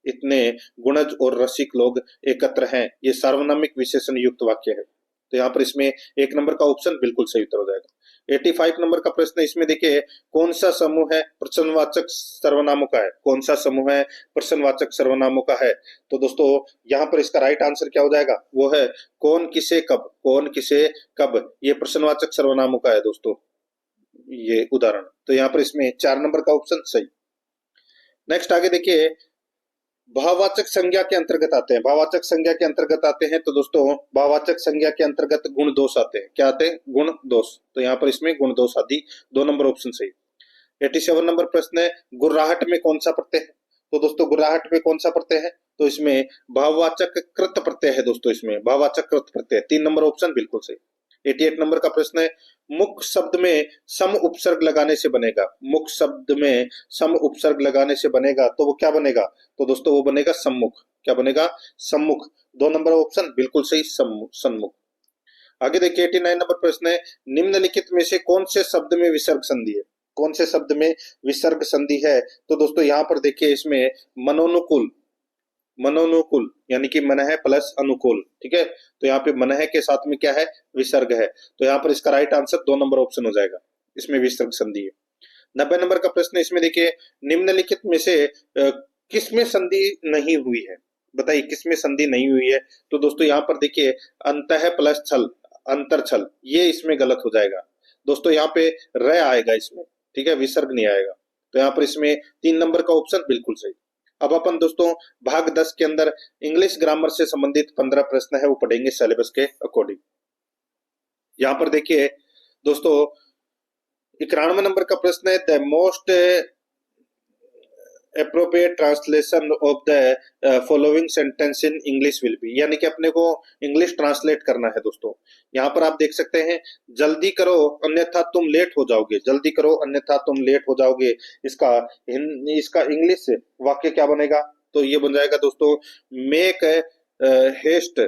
इतने गुणज और रसिक लोग एकत्र हैं, ये सार्वनामिक विशेषण युक्त वाक्य है। तो यहाँ पर इसमें 1 नंबर का ऑप्शन बिल्कुल सही उत्तर हो जाएगा। 85 नंबर का प्रश्न इसमें देखिए कौन सा समूह है प्रश्नवाचक सर्वनामों का है? कौन सा समूह है प्रश्नवाचक सर्वनामों का है? तो दोस्तों यहाँ पर इसका राइट आंसर क्या हो जाएगा? वो है कौन, किसे, कब, कौन, किसे, कब, ये प्रश्नवाचक सर्वनामों का है दोस्तों, ये उदाहरण। तो यहाँ पर इसमें 4 नंबर का ऑप्शन सही। नेक्स्ट आगे देखिए भाववाचक संज्ञा के अंतर्गत आते हैं, भाववाचक संज्ञा के अंतर्गत आते हैं तो दोस्तों भाववाचक संज्ञा के अंतर्गत गुण दोष आते हैं। क्या आते हैं? गुण दोष। तो यहाँ पर इसमें गुण दोष आदि 2 नंबर ऑप्शन सही। 87 नंबर प्रश्न है गुर्राहट में कौन सा प्रत्यय है? तो दोस्तों गुर्राहट में कौन सा प्रत्यय है? तो इसमें भाववाचक कृत प्रत्यय है दोस्तों, इसमें भाववाचक कृत प्रत्यय, 3 नंबर ऑप्शन बिल्कुल सही। 88 नंबर का प्रश्न है मुख शब्द में सम उपसर्ग लगाने से बनेगा, मुख शब्द में सम उपसर्ग लगाने से बनेगा तो वो क्या बनेगा? तो दोस्तों वो बनेगा सम्मुख। क्या बनेगा? सम्मुख। 2 नंबर ऑप्शन बिल्कुल सही, सन्मुख। आगे देखिए 89 नंबर प्रश्न है, निम्नलिखित में से कौन से शब्द में विसर्ग संधि है? कौन से शब्द में विसर्ग संधि है? तो दोस्तों यहाँ पर देखिए इसमें मनोनुकूल, मनोनुकूल यानी कि मन है प्लस अनुकूल, ठीक है। तो यहाँ पे मन है के साथ में क्या है? विसर्ग है। तो यहाँ पर इसका राइट आंसर 2 नंबर ऑप्शन हो जाएगा, इसमें विसर्ग संधि है। 90 नंबर का प्रश्न इसमें देखिए, निम्नलिखित में से किसमें संधि नहीं हुई है? बताइए किसमें संधि नहीं हुई है? तो दोस्तों यहाँ पर देखिए अंतः प्लस छल, अंतर छल, ये इसमें गलत हो जाएगा। दोस्तों यहाँ पे र आएगा इसमें, ठीक है, विसर्ग नहीं आएगा। तो यहाँ पर इसमें 3 नंबर का ऑप्शन बिल्कुल सही। अब अपन दोस्तों भाग 10 के अंदर इंग्लिश ग्रामर से संबंधित 15 प्रश्न है वो पढ़ेंगे सिलेबस के अकॉर्डिंग। यहाँ पर देखिए दोस्तों 91 नंबर का प्रश्न है, the most appropriate translation of the following sentence in English will be, यानी कि अपने को इंग्लिश ट्रांसलेट करना है दोस्तों। यहाँ पर आप देख सकते हैं, जल्दी करो अन्यथा तुम लेट हो जाओगे, जल्दी करो अन्यथा तुम लेट हो जाओगे। इसका इंग्लिश वाक्य क्या बनेगा? तो ये बन जाएगा दोस्तों, make haste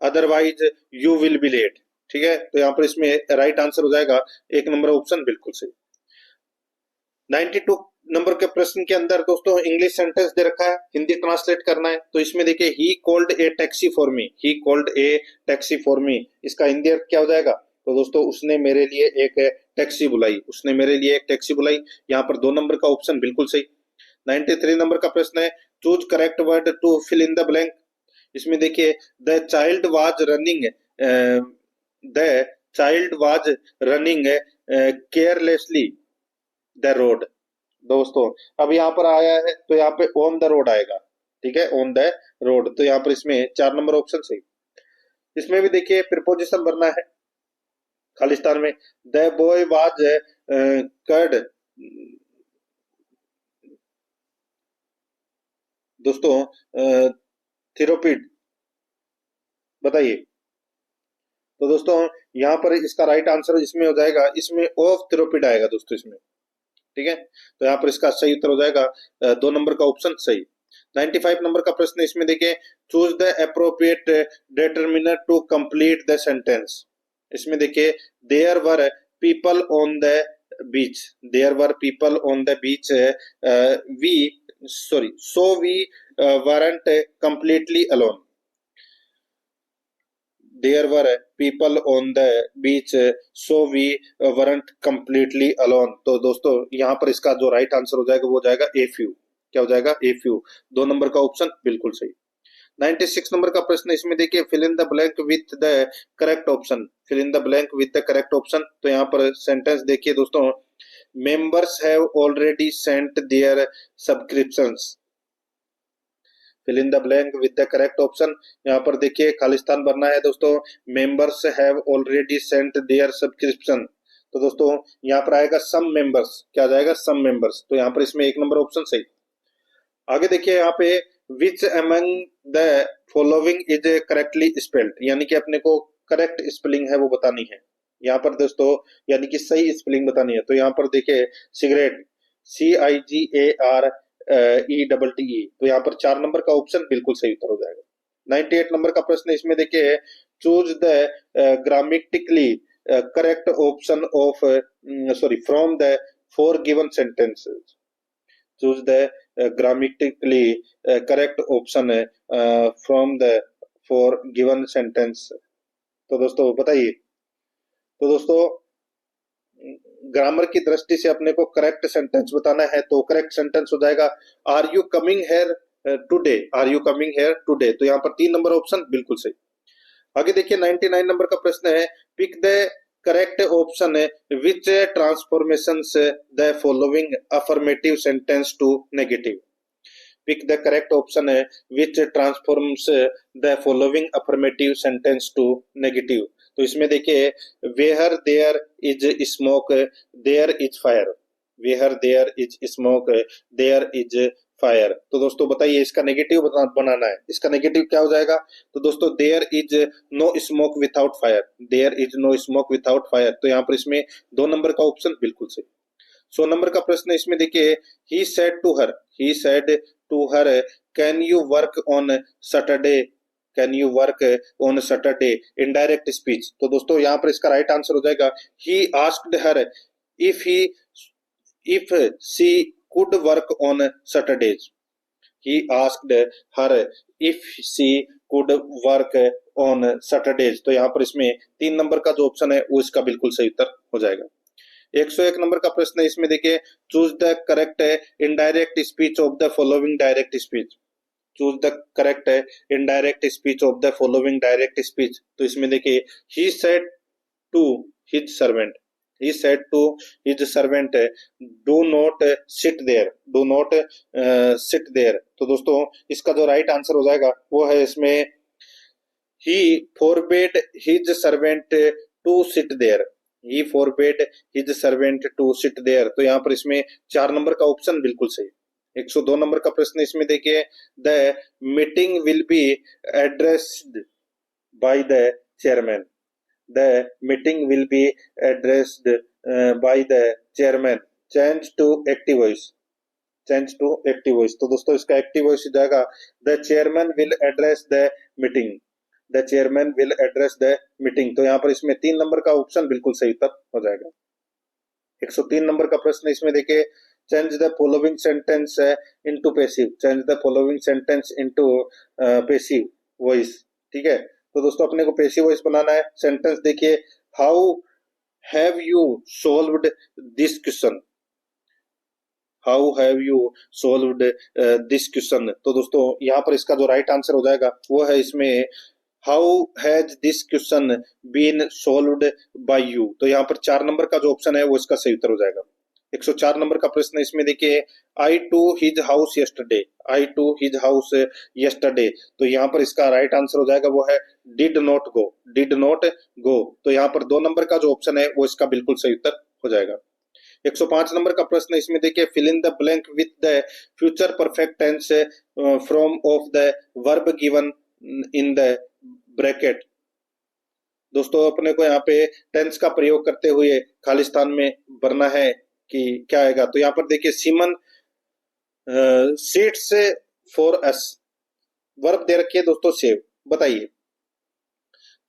otherwise you will be late, ठीक है। तो यहाँ पर इसमें राइट आंसर हो जाएगा 1 नंबर ऑप्शन बिल्कुल सही। 92 नंबर के प्रश्न के अंदर दोस्तों इंग्लिश सेंटेंस दे रखा है, हिंदी ट्रांसलेट करना है। तो इसमें देखिए he called a taxi for me, he called a taxi for me, इसका हिंदी अर्थ क्या हो जाएगा? तो दोस्तों उसने मेरे लिए एक टैक्सी बुलाई, उसने मेरे लिए एक टैक्सी बुलाई। यहाँ पर 2 नंबर का ऑप्शन बिल्कुल सही। 93 नंबर का प्रश्न है, choose correct word to fill in the blank. इसमें देखिए the child was running, the child was running carelessly the road. दोस्तों अब यहाँ पर आया है तो यहाँ पे ऑन द रोड आएगा, ठीक है, ऑन द रोड। तो यहाँ पर इसमें 4 नंबर ऑप्शन सही। इसमें भी देखिए प्रीपोजिशन भरना है खालिस्तान में, द बॉय वाज कर्ड। दोस्तों थिरोपिड, बताइए। तो दोस्तों यहाँ पर इसका राइट आंसर इसमें हो जाएगा, इसमें ऑफ थिरोपिड आएगा दोस्तों इसमें, ठीक है। तो यहाँ पर इसका सही उत्तर हो जाएगा 2 नंबर का ऑप्शन सही। 95 नंबर का प्रश्न इसमें देखिए, choose the appropriate determiner to complete the sentence. इसमें देखिए there were people on the beach, there were people on the beach, we sorry so we weren't completely alone, there were people on the beach so we weren't completely alone। तो दोस्तों यहाँ पर इसका जो right answer हो जाएगा वो हो जाएगा ए फ्यू, क्या हो जाएगा? A few. 2 नंबर का ऑप्शन बिल्कुल सही। 96 नंबर का प्रश्न इसमें देखिए, fill in the blank with the correct option, fill in the blank with the correct option. तो यहाँ पर सेंटेंस देखिए दोस्तों, members have already sent their subscriptions, fill in the blank with the correct option. यहाँ पर देखिए खालिस्तान भरना है दोस्तों, members have already sent their subscription. तो दोस्तों यहाँ पर आएगा सम मेंबर्स, क्या आ जाएगा? Some members. तो यहाँ पर इसमें 1 नंबर ऑप्शन सही। आगे देखिए यहाँ पे which among the following is correctly spelled, यानी कि अपने को करेक्ट स्पेलिंग है वो बतानी है यहाँ पर दोस्तों, यानी कि सही स्पेलिंग बतानी है। तो यहाँ पर देखिए सिगरेट, CIGAR ETTE, तो यहाँ पर 4 नंबर का ऑप्शन बिल्कुल सही उत्तर हो जाएगा। 98 नंबर का प्रश्न इसमें देखिए, choose the grammatically correct option of sorry from the 4 given sentences, choose the grammatically correct option from the 4 given sentence. तो दोस्तों बताइए। तो दोस्तों ग्रामर की दृष्टि से अपने को करेक्ट सेंटेंस बताना है, तो करेक्ट सेंटेंस हो जाएगा are you coming here today, are you coming here today. तो यहाँ पर 3 नंबर ऑप्शन बिल्कुल सही। आगे देखिए 99 नंबर का प्रश्न है, pick the correct option which transformations the following affirmative sentence to negative, pick the correct option which transforms the following affirmative sentence to negative. तो इसमें देखिए where there is smoke there is fire, where there is smoke there is fire. तो दोस्तों बताइए इसका negative बनाना है, इसका negative क्या हो जाएगा? तो दोस्तों there is no smoke without fire, there is no smoke without fire. तो यहाँ पर इसमें 2 नंबर का ऑप्शन बिल्कुल सही। 100 नंबर का प्रश्न इसमें देखिए, he said to her, he said to her can you work on Saturday can you work on Saturday, indirect speech. तो दोस्तों यहाँ पर इसका राइट आंसर हो जाएगा he asked her if she could work on Saturdays. He asked her if she could work on Saturdays. तो यहाँ पर इसमें 3 नंबर का जो ऑप्शन है वो इसका बिल्कुल सही उत्तर हो जाएगा। 101 नंबर का प्रश्न है, इसमें देखिए choose the correct indirect speech of the following direct speech. Choose the correct indirect speech of the following direct speech. तो इसमें देखिए he said to his servant, he said to his servant do not sit there, do not sit there। तो दोस्तों इसका जो right answer हो जाएगा वो है इसमें he forbade his servant to sit there, he forbade his servant to sit there। तो यहाँ पर इसमें 4 नंबर का ऑप्शन बिल्कुल सही। 102 नंबर का प्रश्न इसमें देखिए the meeting will be addressed by the chairman, the meeting will be addressed by the chairman, change to active voice, change to active voice। तो दोस्तों इसका एक्टिव वॉइस जाएगा the chairman will address the meeting, the chairman will address the meeting। तो यहाँ पर इसमें 3 number का option बिल्कुल सही उत्तर हो जाएगा। 103 नंबर का प्रश्न इसमें देखिए change the following sentence into passive, change the following sentence into passive voice. ठीक है, तो दोस्तों अपने को पैसिव वॉइस बनाना है। सेंटेंस देखिए how have you solved this question, how have you solved this question. तो दोस्तों यहाँ पर इसका जो राइट आंसर हो जाएगा वो है इसमें how has this question been solved by you. तो यहाँ पर 4 नंबर का जो ऑप्शन है वो इसका सही उत्तर हो जाएगा। 104 नंबर का प्रश्न इसमें देखिए I to his house yesterday, I to his house yesterday. तो यहाँ पर इसका राइट आंसर हो जाएगा वो है did not go, did not go. तो यहाँ पर 2 नंबर का जो ऑप्शन है वो इसका बिल्कुल सही उत्तर हो जाएगा। 105 नंबर का प्रश्न इसमें देखिए fill in the blank with the future perfect tense from of the verb given in the bracket. दोस्तों अपने को यहाँ पे टेंस का प्रयोग करते हुए खालिस्तान में भरना है कि क्या आएगा। तो यहाँ पर देखिए Simon seats for us, verb दे रखी है दोस्तों सेव, बताइए।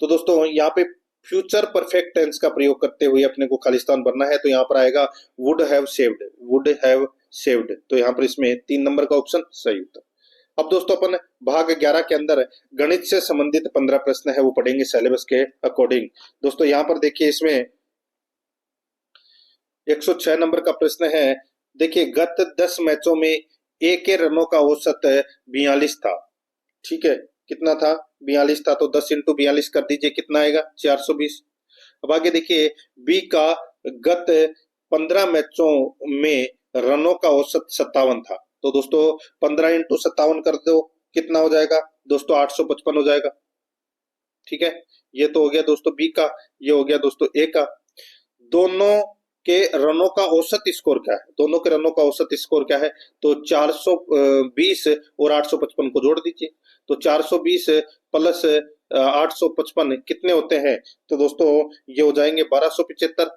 तो दोस्तों यहाँ पे फ्यूचर परफेक्ट टेंस का प्रयोग करते हुए अपने को खालिस्तान भरना है। तो यहाँ पर आएगा would have saved, would have saved. तो यहाँ पर इसमें 3 नंबर का ऑप्शन सही उत्तर। अब दोस्तों अपन भाग 11 के अंदर गणित से संबंधित 15 प्रश्न है वो पढ़ेंगे सिलेबस के अकॉर्डिंग। दोस्तों यहाँ पर देखिए इसमें 106 नंबर का प्रश्न है, देखिए गत 10 मैचों में ए के रनों का औसत 42 था। ठीक है, कितना था? 42 था। तो 10 इंटू 42 कर दीजिए, कितना आएगा? 420। अब आगे देखिए बी का गत 15 मैचों में रनों का औसत 57 था। तो दोस्तों 15 इंटू 57 कर दो, कितना हो जाएगा दोस्तों? 855 हो जाएगा। ठीक है, ये तो हो गया दोस्तों बी का, ये हो गया दोस्तों ए का। दोनों के रनों का औसत स्कोर क्या है? दोनों के रनों का औसत स्कोर क्या है? तो 420 और 855 को जोड़ दीजिए। तो 420 प्लस 855 कितने होते हैं? तो दोस्तों ये हो जाएंगे 1275।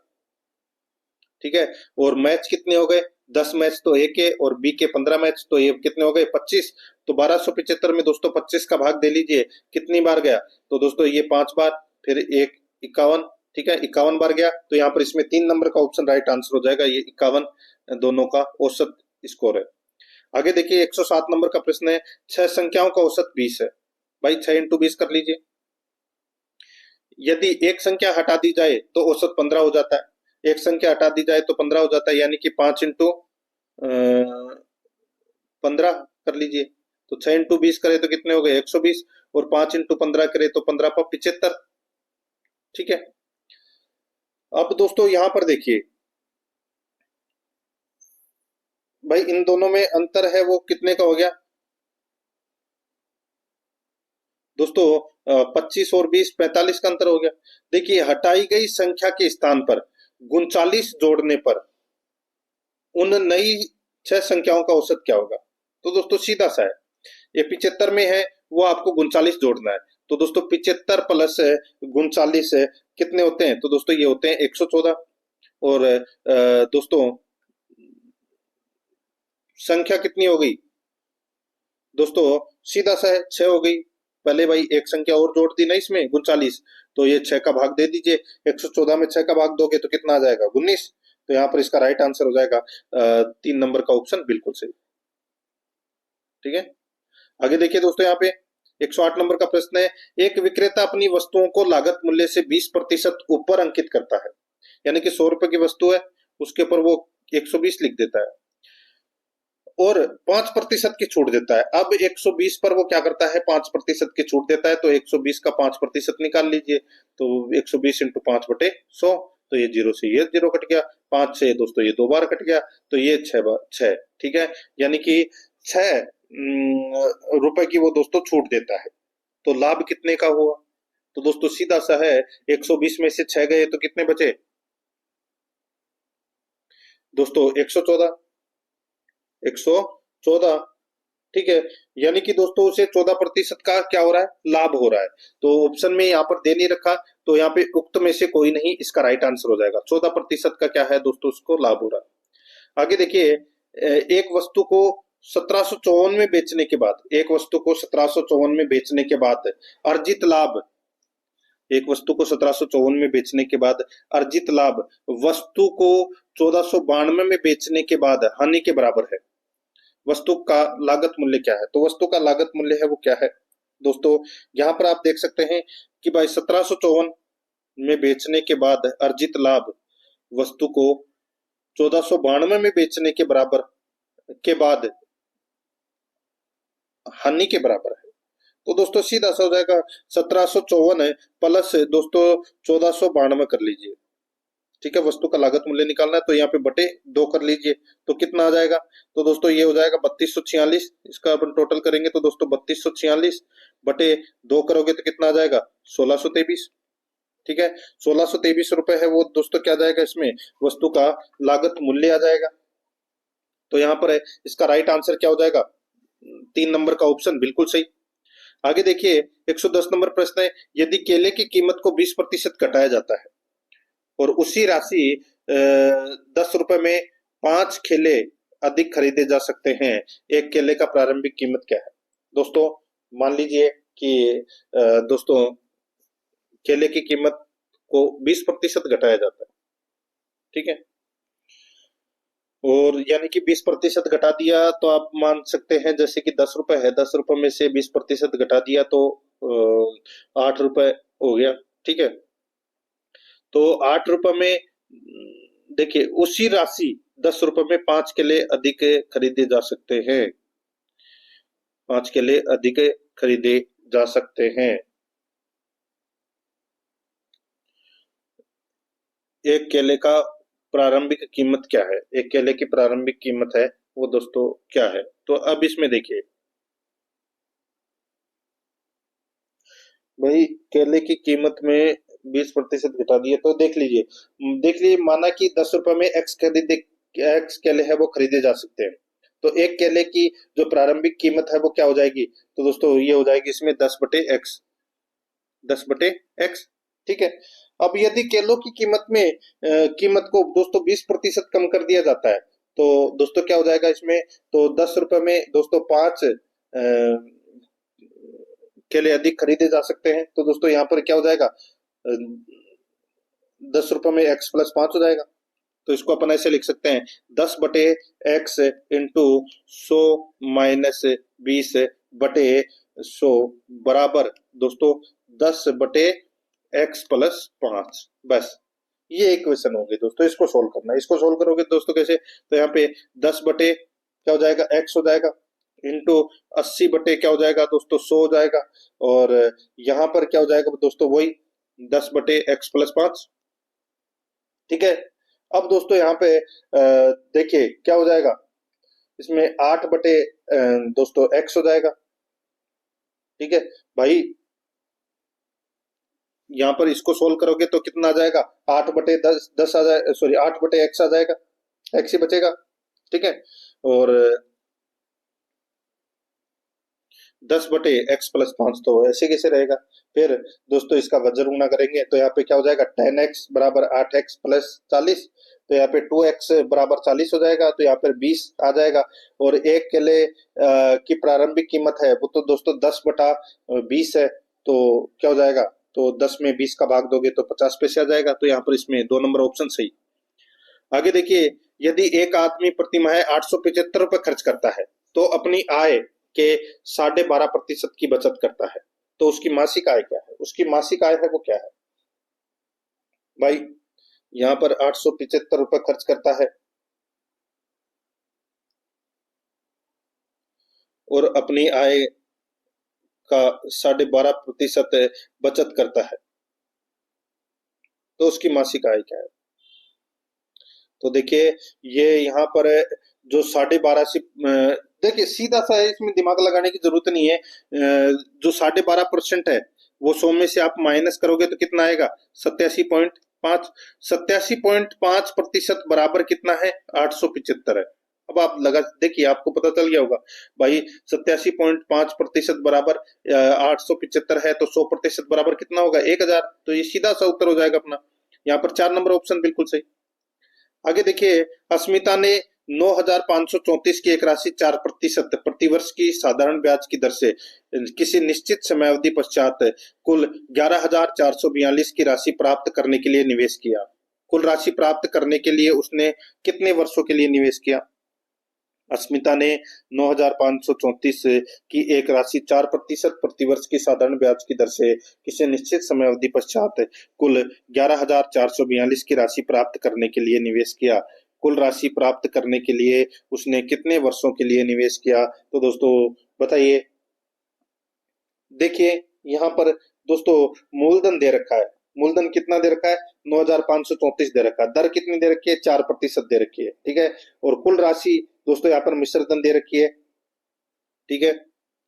ठीक है, और मैच कितने हो गए? 10 मैच तो ए के और बी के 15 मैच, तो ये कितने हो गए? 25। तो 1275 में दोस्तों 25 का भाग दे लीजिए, कितनी बार गया? तो दोस्तों ये 5 बार, फिर एक 51। ठीक है, 51 बार गया। तो यहाँ पर इसमें 3 नंबर का ऑप्शन राइट आंसर हो जाएगा, ये 51 दोनों का औसत स्कोर है। आगे देखिए 107 नंबर का प्रश्न है, 6 संख्याओं का औसत 20 है। भाई 6 इंटू 20 कर लीजिए। यदि एक संख्या हटा दी जाए तो औसत 15 हो जाता है, एक संख्या हटा दी जाए तो 15 हो जाता है, यानी कि 5 इंटू 15 कर लीजिए। तो 6 इंटू 20 करे तो कितने हो गए? 120, और 5 इंटू 15 करे तो 15 पर 75। ठीक है, अब दोस्तों यहां पर देखिए भाई इन दोनों में अंतर है वो कितने का हो गया दोस्तों? 25 और 20 45 का अंतर हो गया। देखिए हटाई गई संख्या के स्थान पर 39 जोड़ने पर उन नई 6 संख्याओं का औसत क्या होगा? तो दोस्तों सीधा सा है, ये 75 में है, वो आपको 39 जोड़ना है। तो दोस्तों 75 प्लस 39 कितने होते हैं? तो दोस्तों ये होते हैं 114। और दोस्तों संख्या कितनी हो गई दोस्तों? सीधा सा है, 6 हो गई। पहले भाई एक संख्या और जोड़ दी ना इसमें 39, तो ये 6 का भाग दे दीजिए। 114 में 6 का भाग दोगे तो कितना आ जाएगा 19। तो यहाँ पर इसका राइट आंसर हो जाएगा 3 नंबर का ऑप्शन बिल्कुल सही। ठीक है, आगे देखिए दोस्तों, यहाँ पे 108 नंबर का प्रश्न है, एक विक्रेता अपनी वस्तुओं को लागत मूल्य से 20% ऊपर अंकित करता है, यानी कि 100 रुपए की वस्तु है, उसके ऊपर वो 120 लिख देता है और 5% की छूट देता है। अब 120 पर वो क्या करता है, 5% की छूट देता है, तो 120 का 5% निकाल लीजिए। तो 120 इंटू 5/100, तो ये जीरो से ये जीरो कट गया, 5 से दोस्तों ये 2 बार कट गया, तो ये 6। ठीक है, यानी कि 6 रुपए की वो दोस्तों छूट देता है। तो लाभ कितने का हुआ? तो दोस्तों सीधा सा है, 120 में से 6 गए तो कितने बचे दोस्तों? 114। ठीक है, यानी कि दोस्तों उसे 14% का क्या हो रहा है, लाभ हो रहा है। तो ऑप्शन में यहाँ पर दे नहीं रखा, तो यहाँ पे उक्त में से कोई नहीं, इसका राइट आंसर हो जाएगा। 14% का क्या है दोस्तों, उसको लाभ हो रहा है। आगे देखिए, एक वस्तु को 1754 में बेचने के बाद, एक वस्तु को 1754 में बेचने के बाद अर्जित लाभ, एक वस्तु को 1754 में बेचने के बाद अर्जित लाभ वस्तु को 1492 में बेचने के बाद हानि के बराबर है। वस्तु का लागत मूल्य क्या है? तो वस्तु का लागत मूल्य है वो क्या है दोस्तों? यहाँ पर आप देख सकते हैं कि भाई 1754 में बेचने के बाद अर्जित लाभ वस्तु को 1492 में बेचने के बराबर के बाद हानि के बराबर है। तो दोस्तों सीधा सा हो जाएगा 1754 प्लस दोस्तों 1492 कर लीजिए। ठीक है, वस्तु का लागत मूल्य निकालना है, तो यहाँ पे बटे 2 कर लीजिए, तो कितना आ जाएगा? तो दोस्तों ये हो जाएगा 3246। इसका अपन टोटल करेंगे तो दोस्तों 3246 बटे 2 करोगे तो कितना आ जाएगा? 1623। ठीक है, 1623 रुपए है वो दोस्तों क्या जाएगा इसमें, वस्तु का लागत मूल्य आ जाएगा। तो यहाँ पर है, इसका राइट आंसर क्या हो जाएगा? 3 नंबर का ऑप्शन बिल्कुल सही। आगे देखिए, 110 नंबर प्रश्न है, यदि केले की कीमत को 20% घटाया जाता है और उसी राशि 10 रुपए में 5 केले अधिक खरीदे जा सकते हैं, एक केले का प्रारंभिक कीमत क्या है? दोस्तों मान लीजिए कि दोस्तों केले की कीमत को 20% घटाया जाता है। ठीक है, और यानी कि 20% घटा दिया, तो आप मान सकते हैं जैसे कि 10 रुपए है, 10 रुपए में से 20% घटा दिया तो 8 रुपए हो गया। ठीक है, तो 8 रुपए में देखिए उसी राशि 10 रुपए में 5 केले अधिक खरीदे जा सकते हैं, 5 केले अधिक खरीदे जा सकते हैं। एक केले का प्रारंभिक कीमत क्या है? एक केले की प्रारंभिक कीमत है वो दोस्तों क्या है? तो अब इसमें देखिए भाई, केले की कीमत में 20% घटा दिए, तो देख लीजिए माना कि 10 रुपए में एक्स केले है वो खरीदे जा सकते हैं, तो एक केले की जो प्रारंभिक कीमत है वो क्या हो जाएगी? तो दोस्तों ये हो जाएगी इसमें 10/x, 10/x। ठीक है, अब यदि केलों की कीमत को दोस्तों 20% कम कर दिया जाता है, तो दोस्तों क्या हो जाएगा इसमें? तो 10 रुपए में दोस्तों 5 केले अधिक खरीदे जा सकते हैं, तो दोस्तों यहाँ पर क्या हो जाएगा? 10 रुपए में x प्लस 5 हो जाएगा। तो इसको अपन ऐसे लिख सकते हैं, 10/x इंटू 100 माइनस 20/100 बराबर दोस्तों 10/x प्लस 5। बस ये इक्वेशन होगी दोस्तों, इसको सोल्व करना है। इसको सोल्व करोगे दोस्तों कैसे? तो यहाँ पे 10 बटे क्या हो जाएगा, x हो जाएगा, इंटू 80 बटे क्या हो जाएगा दोस्तों, 100 हो जाएगा, और यहाँ पर क्या हो जाएगा दोस्तों, वही 10/x प्लस 5। ठीक है, अब दोस्तों यहाँ पे देखिए क्या हो जाएगा, इसमें 8 बटे दोस्तों x हो जाएगा। ठीक है भाई, यहाँ पर इसको सोल्व करोगे तो कितना आ जाएगा, 8/10 आ जाएगा, सॉरी 8/x आ जाएगा, x ही बचेगा। ठीक है, और 10/x+5, तो ऐसे कैसे रहेगा। फिर दोस्तों इसका वज्र गुणा करेंगे तो यहाँ पे क्या हो जाएगा, 10x बराबर 8x प्लस 40, तो यहाँ पे 2x बराबर 40 हो जाएगा, तो यहाँ पर 20 आ जाएगा। और एक केले की प्रारंभिक कीमत है वो तो दोस्तों 10/20 है, तो क्या हो जाएगा, तो 10 में 20 का भाग दोगे तो 50 पैसे आ जाएगा। तो यहाँ पर इसमें 2 नंबर ऑप्शन सही। आगे देखिए, यदि एक आदमी प्रति माह 875 रुपए खर्च करता है तो अपनी आय के 12.5% की बचत करता है, तो उसकी मासिक आय क्या है, उसकी मासिक आय है वो क्या है भाई। यहाँ पर 875 रुपए खर्च करता है और अपनी आय का 12.5% बचत करता है, तो उसकी मासिक आय क्या है। तो देखिए ये यहाँ पर जो 12.5 से देखिए सीधा सा है, इसमें दिमाग लगाने की जरूरत नहीं है। जो 12.5% है वो 100 में से आप माइनस करोगे तो कितना आएगा, 87.5। 87.5% बराबर कितना है, 875 है। अब आप लगा देखिए, आपको पता चल गया होगा भाई, 87.5% बराबर 875 है, तो 100% बराबर कितना होगा, 1000। तो ये सीधा सा उत्तर हो जाएगा अपना। यहाँ पर 4 नंबर ऑप्शन बिल्कुल सही। आगे देखिए, अस्मिता ने 9,534 की एक राशि 4% प्रतिवर्ष की साधारण ब्याज की दर से किसी निश्चित समयावधि पश्चात कुल 11,442 की राशि प्राप्त करने के लिए निवेश किया। कुल राशि प्राप्त करने के लिए उसने कितने वर्षों के लिए निवेश किया। अस्मिता ने 9,534 की एक राशि 4% प्रतिवर्ष की साधारण ब्याज की दर से किसी निश्चित समयावधि पश्चात कुल 11,442 की राशि प्राप्त करने के लिए निवेश किया। कुल राशि प्राप्त करने के लिए उसने कितने वर्षों के लिए निवेश किया, तो दोस्तों बताइए। देखिए यहाँ पर दोस्तों मूलधन दे रखा है, मूलधन कितना दे रखा है, 9,534 दे रखा है, दर कितनी दे रखी है, 4% दे रखी है, ठीक है। और कुल राशि दोस्तों यहाँ पर मिश्र धन दे रखी है, ठीक है,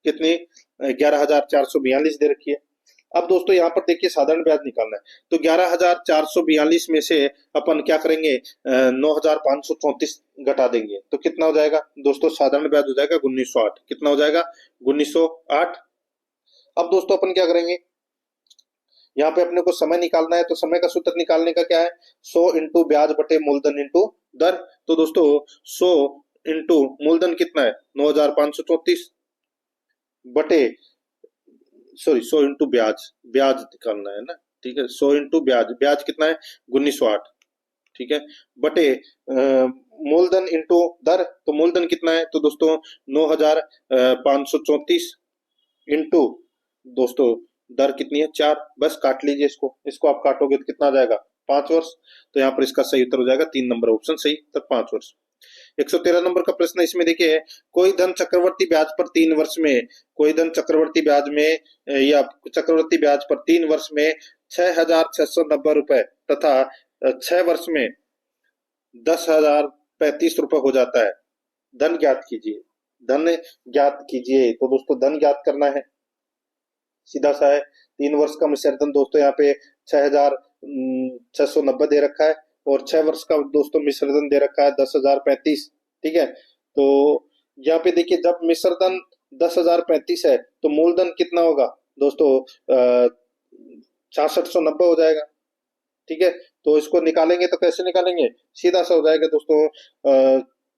कितनी, 11,442 दे रखी है। अब दोस्तों यहाँ पर देखिए साधारण ब्याज निकालना है, तो 11,442 में से अपन क्या करेंगे, 9,534 घटा देंगे तो कितना हो जाएगा दोस्तों, साधारण ब्याज हो जाएगा 1908। कितना हो जाएगा, 1908। अब दोस्तों अपन क्या करेंगे, यहाँ पे अपने को समय निकालना है, तो समय का सूत्र निकालने का क्या है, 100 इंटू ब्याज बटे मूलधन इंटू दर। तो दोस्तों 100 इंटू मूलधन कितना है, 9,534 बटे, सॉरी 100 इंटू ब्याज, ब्याज निकालना है ना, ठीक है, 100 इंटू ब्याज, ब्याज कितना है 1908, ठीक है, बटे मूलधन इंटू दर, तो मूलधन कितना है, तो दोस्तों 9,534 इंटू दोस्तों दर कितनी है 4, बस काट लीजिए इसको, इसको आप काटोगे तो कितना आ जाएगा, 5 वर्ष। तो यहाँ पर इसका सही उत्तर हो जाएगा 3 नंबर ऑप्शन सही, तब 5 वर्ष। 113 नंबर का प्रश्न इसमें देखिए, कोई धन चक्रवर्ती ब्याज पर 3 वर्ष में, कोई धन चक्रवर्ती ब्याज में या चक्रवर्ती ब्याज पर 3 वर्ष में 6,690 रुपए तथा 6 वर्ष में 10,035 रुपए हो जाता है। धन ज्ञात कीजिए, धन ज्ञात कीजिए। तो दोस्तों धन ज्ञात करना है, सीधा सा है, 3 वर्ष का मिश्रधन दोस्तों यहाँ पे 6,690 दे रखा है, और 6 वर्ष का दोस्तों मिश्रधन दे रखा है 10,035, ठीक है। तो यहाँ पे देखिए जब मिश्रधन 10,035 है तो मूलधन कितना होगा दोस्तों, 6690 हो जाएगा, ठीक है। तो इसको निकालेंगे तो कैसे निकालेंगे, सीधा सा हो जाएगा दोस्तों,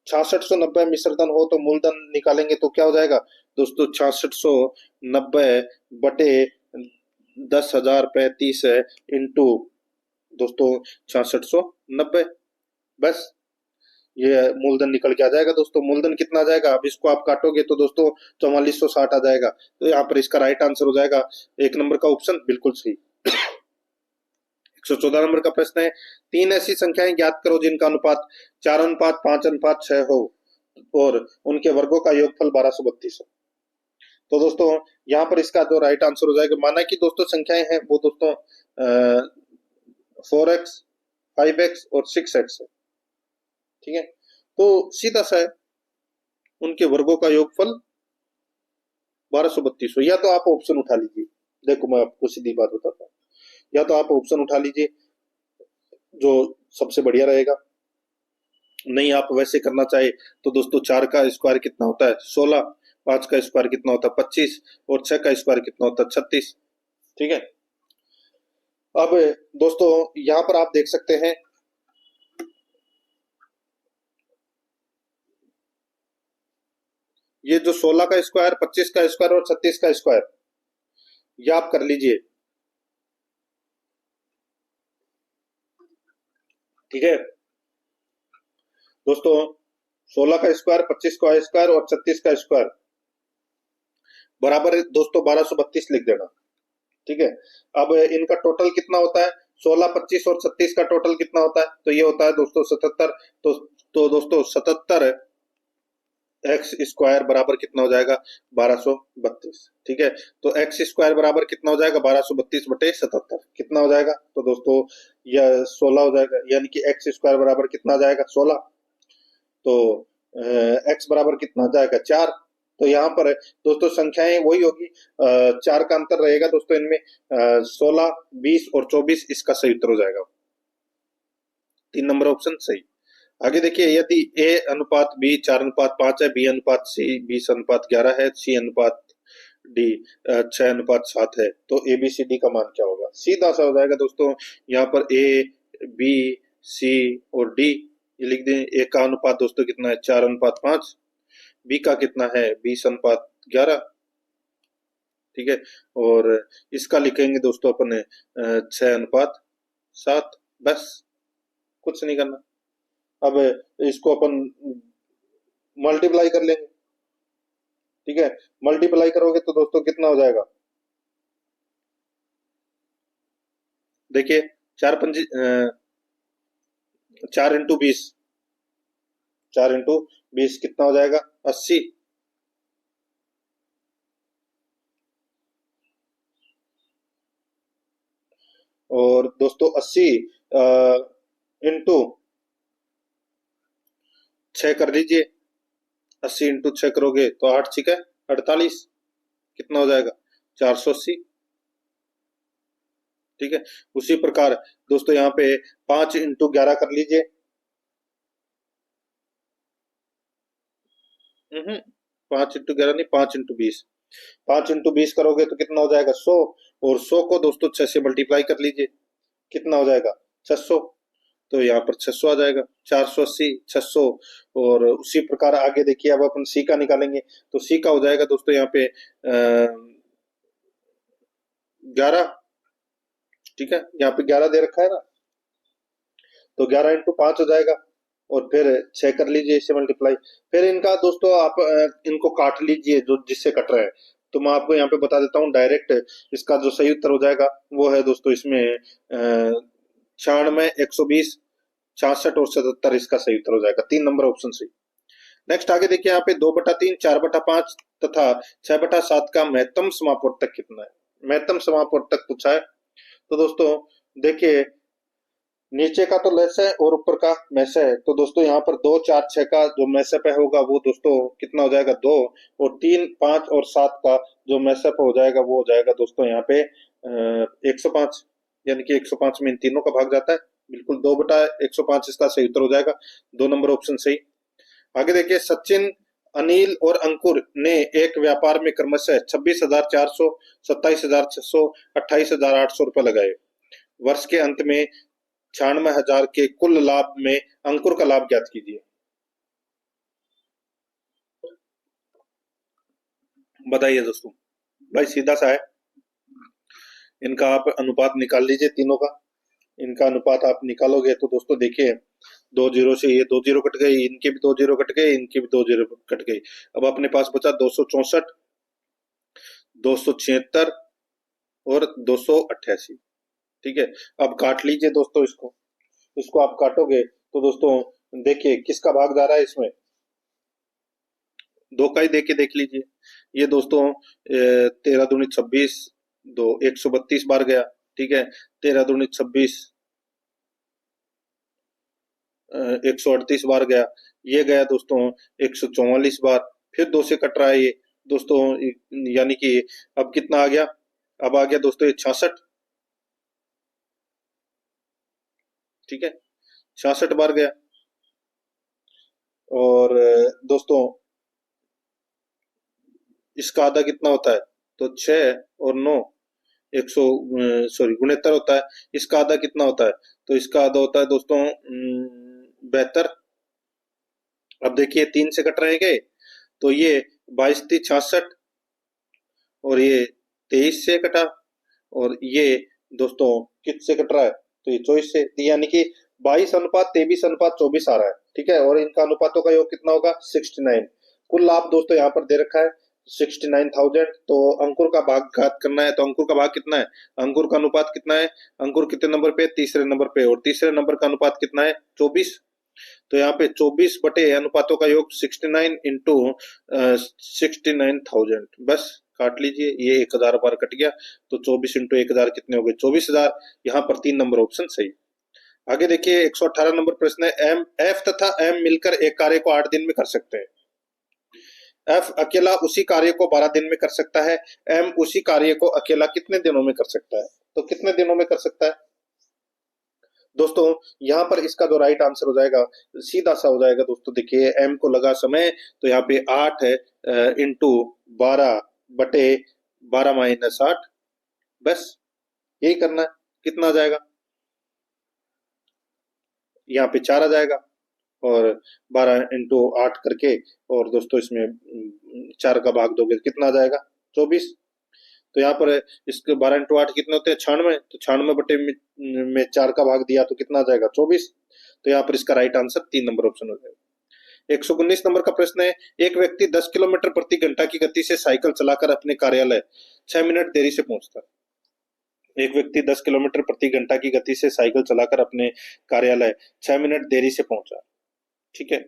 6690 मिश्रधन हो तो मूलधन निकालेंगे तो क्या हो जाएगा दोस्तों, 6690 बटे 10,035 इंटू दोस्तों 6690, बस ये मूलधन निकल के आ जाएगा दोस्तों। मूलधन कितना आ जाएगा, अब इसको आप काटोगे तो दोस्तों 4460 आ जाएगा। तो यहाँ पर इसका राइट आंसर हो जाएगा 1 नंबर का ऑप्शन बिल्कुल सही। 114 नंबर का प्रश्न है, 3 ऐसी संख्याएं ज्ञात करो जिनका अनुपात 4:5:6 हो और उनके वर्गों का योगफल 1232 हो। तो दोस्तों यहाँ पर इसका जो राइट आंसर हो जाएगा, माना कि दोस्तों संख्याएं हैं वो दोस्तों 4x 5x और 6x है, ठीक है। तो सीधा सा है, उनके वर्गों का योगफल 1232 हो। या तो आप ऑप्शन उठा लीजिए, देखो मैं आपको सीधी बात बताता हूँ, या तो आप ऑप्शन उठा लीजिए जो सबसे बढ़िया रहेगा, नहीं आप वैसे करना चाहे तो दोस्तों 4 का स्क्वायर कितना होता है 16, 5 का स्क्वायर कितना होता है 25, और 6 का स्क्वायर कितना होता है 36। ठीक है। अब दोस्तों यहाँ पर आप देख सकते हैं ये जो 16 का स्क्वायर, 25 का स्क्वायर और 36 का स्क्वायर, ये आप कर लीजिए। ठीक है दोस्तों, 16 का स्क्वायर, 25 का स्क्वायर और 36 का स्क्वायर बराबर है दोस्तों 1232 लिख देना। ठीक है। अब इनका टोटल कितना होता है, 16, 25 और 36 का टोटल कितना होता है, तो ये होता है दोस्तों 77। तो दोस्तों 77 एक्स स्क्वायर बराबर कितना हो जाएगा 1232। ठीक है। तो एक्स स्क्वायर बराबर कितना हो जाएगा 1232 बटे 77, कितना हो जाएगा, तो दोस्तों यह 16 हो जाएगा, यानी कि एक्स स्क्वायर बराबर कितना आ जाएगा 16। तो एक्स बराबर कितना आ जाएगा 4। तो यहाँ पर दोस्तों संख्याएं वही होगी, 4 का अंतर रहेगा दोस्तों इनमें, 16, 20 और 24 इसका सही उत्तर हो जाएगा। 3 नंबर ऑप्शन सही। आगे देखिए, यदि ए अनुपात बी 4:5 है, बी अनुपात सी 20:11 है, सी अनुपात डी 6:7 है, तो ए बी सी डी का मान क्या होगा। सीधा सा हो जाएगा दोस्तों, यहाँ पर ए बी सी और डी ये लिख दें। ए का अनुपात दोस्तों कितना है 4:5, बी का कितना है 20:11। ठीक है। और इसका लिखेंगे दोस्तों अपन 6:7, बस कुछ नहीं करना। अब इसको अपन मल्टीप्लाई कर लेंगे। ठीक है। मल्टीप्लाई करोगे तो दोस्तों कितना हो जाएगा, देखिए 4 इंटू 20, 4 इंटू 20 कितना हो जाएगा 80। और दोस्तों 80 इंटू 6 कर लीजिए। 80 इंटू 6 करोगे तो 8 6 48, कितना हो जाएगा 480। ठीक है। उसी प्रकार दोस्तों यहाँ पे 5 इंटू 11 कर लीजिए। 5 इंटू 11 नहीं, 5 इंटू 20। 5 इंटू 20 करोगे तो कितना हो जाएगा 100, और 100 को दोस्तों 6 से मल्टीप्लाई कर लीजिए, कितना हो जाएगा 600। तो यहाँ पर 600 आ जाएगा, 480 600। और उसी प्रकार आगे देखिए, अब अपन सी का निकालेंगे, तो सी का हो जाएगा दोस्तों यहाँ पे 11। ठीक है, यहाँ पे 11 दे रखा है ना, तो 11 इंटू 5 हो जाएगा, और फिर 6 कर लीजिए इससे मल्टीप्लाई। फिर इनका दोस्तों आप इनको काट लीजिए जो जिससे कट रहा है। तो मैं आपको यहाँ पे बता देता हूँ डायरेक्ट, इसका जो सही उत्तर हो जाएगा वो है दोस्तों इसमें 96, 120, 66 और 77 इसका सही उत्तर हो जाएगा। 3 नंबर ऑप्शन सही। नेक्स्ट आगे देखिए, यहाँ पे 2/3, 4/5 तथा 6/7 का महत्तम समापवर्तक कितना है। महत्तम समापवर्तक पूछा है। तो दोस्तों देखिए, नीचे का तो लेस है और ऊपर का मैस है, तो दोस्तों यहाँ पर 2, 4, 6 का जो मैसअप है होगा वो दोस्तों कितना हो जाएगा 2, और 3, 5 और 7 का जो मैसअप हो जाएगा वो हो जाएगा दोस्तों यहाँ पे 105, यानी कि 105 में इन तीनों का भाग जाता है। बिल्कुल 2/105 इसका सही उत्तर हो जाएगा। 2 नंबर ऑप्शन सही। आगे देखिए, सचिन, अनिल और अंकुर ने एक व्यापार में क्रमशः 26,400, 27,600, 28,800 रुपए लगाए। वर्ष के अंत में 96,000 के कुल लाभ में अंकुर का लाभ ज्ञात कीजिए। बताइए दोस्तों, भाई सीधा सा है, इनका आप अनुपात निकाल लीजिए तीनों का। इनका अनुपात आप निकालोगे तो दोस्तों देखिए, 2 जीरो से ये 2 जीरो कट गए, इनके भी 2 जीरो कट गए, इनके भी 2 जीरो कट गए। अब अपने पास बचा 264, 276 और 288। ठीक है। अब काट लीजिए दोस्तों इसको। इसको आप काटोगे तो दोस्तों देखिए किसका भाग जा रहा है इसमें, 2 का ही देके देख लीजिए। ये दोस्तों 13 दूनी 26, 132 बार गया। ठीक है। 13 दूनी 26, 138 बार गया। ये गया दोस्तों 144 बार। फिर 2 से कट रहा है ये दोस्तों, यानी कि अब कितना आ गया, अब आ गया दोस्तों ये 66। ठीक है, 66 बार गया। और दोस्तों इसका आधा कितना होता है? तो 6 और 9 100 सॉरी 69 होता है। इसका आधा कितना होता है? तो इसका आधा होता है दोस्तों 72। अब देखिए 3 से कट रहेंगे तो ये 22 × 66 और ये 23 से कटा और ये दोस्तों किस से कट रहा है? तो ये 24 से, यानी कि 22:23:24 आ रहा है। ठीक है, और इनका अनुपातों का योग कितना होगा? 69। कुल लाभ दोस्तों यहाँ पर दे रखा है 69,000। तो अंकुर का भाग घात करना है, तो अंकुर का भाग कितना है? अंकुर का अनुपात कितना है? अंकुर कितने नंबर पे? तीसरे नंबर पे, और तीसरे नंबर का अनुपात कितना है? 24। तो यहाँ पे 24 बटे अनुपातों का योग 69 इंटू 69,000, बस काट लीजिए, ये 1000 बार कट गया। तो 24 इंटू 1000 कितने हो गए? 24,000। यहाँ पर 3 नंबर ऑप्शन सही। आगे देखिए 118 नंबर प्रश्न है, एम एफ तथा एम मिलकर एक कार्य को 8 दिन में कर सकते हैं। एफ अकेला उसी कार्य को 12 दिन में कर सकता है। एम उसी कार्य को अकेला कितने दिनों में कर सकता है? तो कितने दिनों में कर सकता है दोस्तों? यहाँ पर इसका जो राइट आंसर हो जाएगा सीधा सा हो जाएगा दोस्तों। देखिए एम को लगा समय, तो यहाँ पे 8 है इंटू 12 बटे 12 माइनस 8, बस यही करना है। कितना आ जाएगा? यहाँ पे 4 आ जाएगा और 12 इंटू 8 करके, और दोस्तों इसमें 4 का भाग दोगे कितना आ जाएगा? 24। तो यहाँ पर इसके 12 इंटू 8 कितने होते हैं? 96। तो 96 बटे में 4 का भाग दिया तो कितना आ जाएगा? 24। तो यहाँ पर इसका राइट आंसर 3 नंबर ऑप्शन हो जाएगा। 119 नंबर का प्रश्न है, एक व्यक्ति 10 किलोमीटर प्रति घंटा की गति से साइकिल चलाकर अपने कार्यालय 6 मिनट देरी से पहुंचता है। एक व्यक्ति 10 किलोमीटर प्रति घंटा की गति से साइकिल चलाकर अपने कार्यालय 6 मिनट देरी से पहुंचा। ठीक है,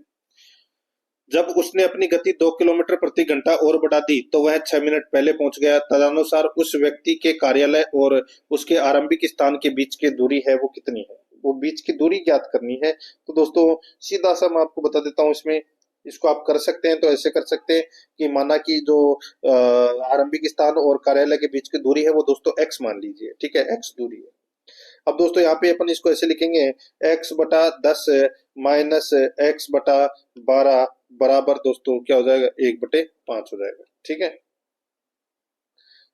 जब उसने अपनी गति 2 किलोमीटर प्रति घंटा और बढ़ा दी तो वह 6 मिनट पहले पहुंच गया। तदनुसार उस व्यक्ति के कार्यालय और उसके आरंभिक स्थान के बीच की दूरी है वो कितनी है? वो बीच की दूरी ज्ञात करनी है। तो दोस्तों सीधा सा मैं आपको बता देता हूँ, इसमें इसको आप कर सकते हैं। तो ऐसे कर सकते हैं कि माना कि जो आरंभिक स्थान और कार्यालय के बीच की दूरी है वो दोस्तों x मान लीजिए। ठीक है, x दूरी है। अब दोस्तों यहाँ पे अपन इसको ऐसे लिखेंगे, x बटा 10 माइनस x बटा 12 बराबर दोस्तों क्या हो जाएगा? 1/5 हो जाएगा। ठीक है,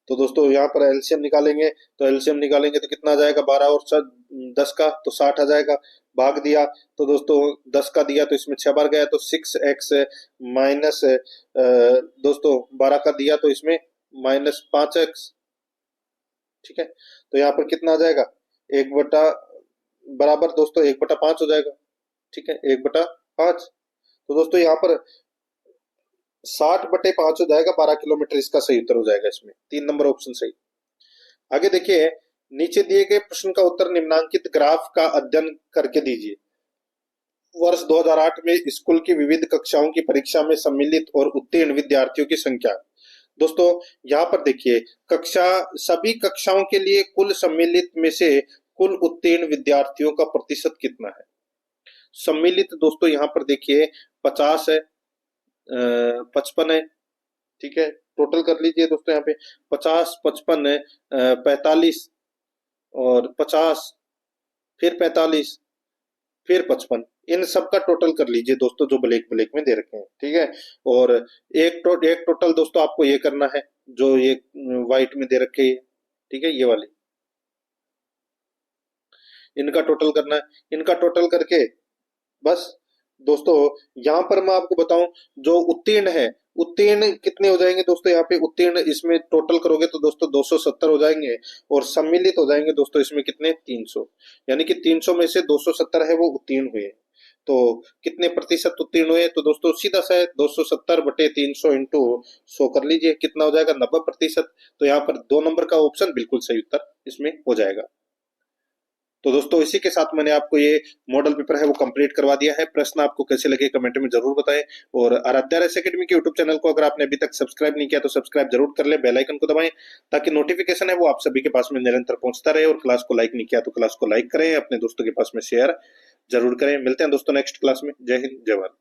तो दोस्तों यहाँ पर एलसीएम निकालेंगे, तो एलसीएम निकालेंगे तो कितना आ जाएगा? 12 और 10 का तो 60 आ जाएगा। भाग दिया तो दोस्तों 10 का दिया तो इसमें 6 बार गया तो 6x माइनस दोस्तों 12 का दिया तो इसमें माइनस 5x। ठीक है, तो यहाँ पर कितना आ जाएगा? 1 बटा बराबर दोस्तों 1/5 हो जाएगा। ठीक है, 1/5। तो दोस्तों यहाँ पर 60/5 हो जाएगा, 12 किलोमीटर इसका सही उत्तर हो जाएगा। इसमें 3 नंबर ऑप्शन सही। आगे देखिए, नीचे दिए गए प्रश्न का उत्तर निम्नांकित ग्राफ का अध्ययन करके दीजिए। वर्ष 2008 में स्कूल की विविध कक्षाओं की परीक्षा में सम्मिलित और उत्तीर्ण विद्यार्थियों की संख्या। दोस्तों यहाँ पर देखिए, सभी कक्षाओं के लिए कुल सम्मिलित में से कुल उत्तीर्ण विद्यार्थियों का प्रतिशत कितना है? सम्मिलित दोस्तों यहाँ पर देखिए 50 है, 55 है। ठीक है, टोटल कर लीजिए दोस्तों, यहाँ पे 50, 55, 45 और 50, फिर 45, फिर 55, इन सब का टोटल कर लीजिए दोस्तों जो ब्लैक में दे रखे हैं। ठीक है, और एक टोटल दोस्तों आपको ये करना है जो ये व्हाइट में दे रखे हैं। ठीक है, ये वाली इनका टोटल करना है। इनका टोटल करके बस दोस्तों यहाँ पर मैं आपको बताऊं, जो उत्तीर्ण है, उत्तीर्ण कितने हो जाएंगे दोस्तों? यहाँ पे उत्तीर्ण इसमें टोटल करोगे तो दोस्तों 270 हो जाएंगे, और सम्मिलित हो जाएंगे दोस्तों इसमें कितने? 300। यानी कि 300 में से 270 है वो उत्तीर्ण हुए। तो कितने प्रतिशत उत्तीर्ण हुए? तो दोस्तों सीधा सा 270 बटे 300 इंटू 100 कर लीजिए, कितना हो जाएगा? 90%। तो यहाँ पर 2 नंबर का ऑप्शन बिल्कुल सही उत्तर इसमें हो जाएगा। तो दोस्तों इसी के साथ मैंने आपको ये मॉडल पेपर है वो कंप्लीट करवा दिया है। प्रश्न आपको कैसे लगे कमेंट में जरूर बताएं, और आराध्या रेस एकेडमी के यूट्यूब चैनल को अगर आपने अभी तक सब्सक्राइब नहीं किया तो सब्सक्राइब जरूर कर ले, बेल आइकन को दबाएं ताकि नोटिफिकेशन है वो आप सभी के पास में निरंतर पहुंचता रहे। और क्लास को लाइक नहीं किया तो क्लास को लाइक करें, अपने दोस्तों के पास में शेयर जरूर करें। मिलते हैं दोस्तों नेक्स्ट क्लास में। जय हिंद, जय भारत।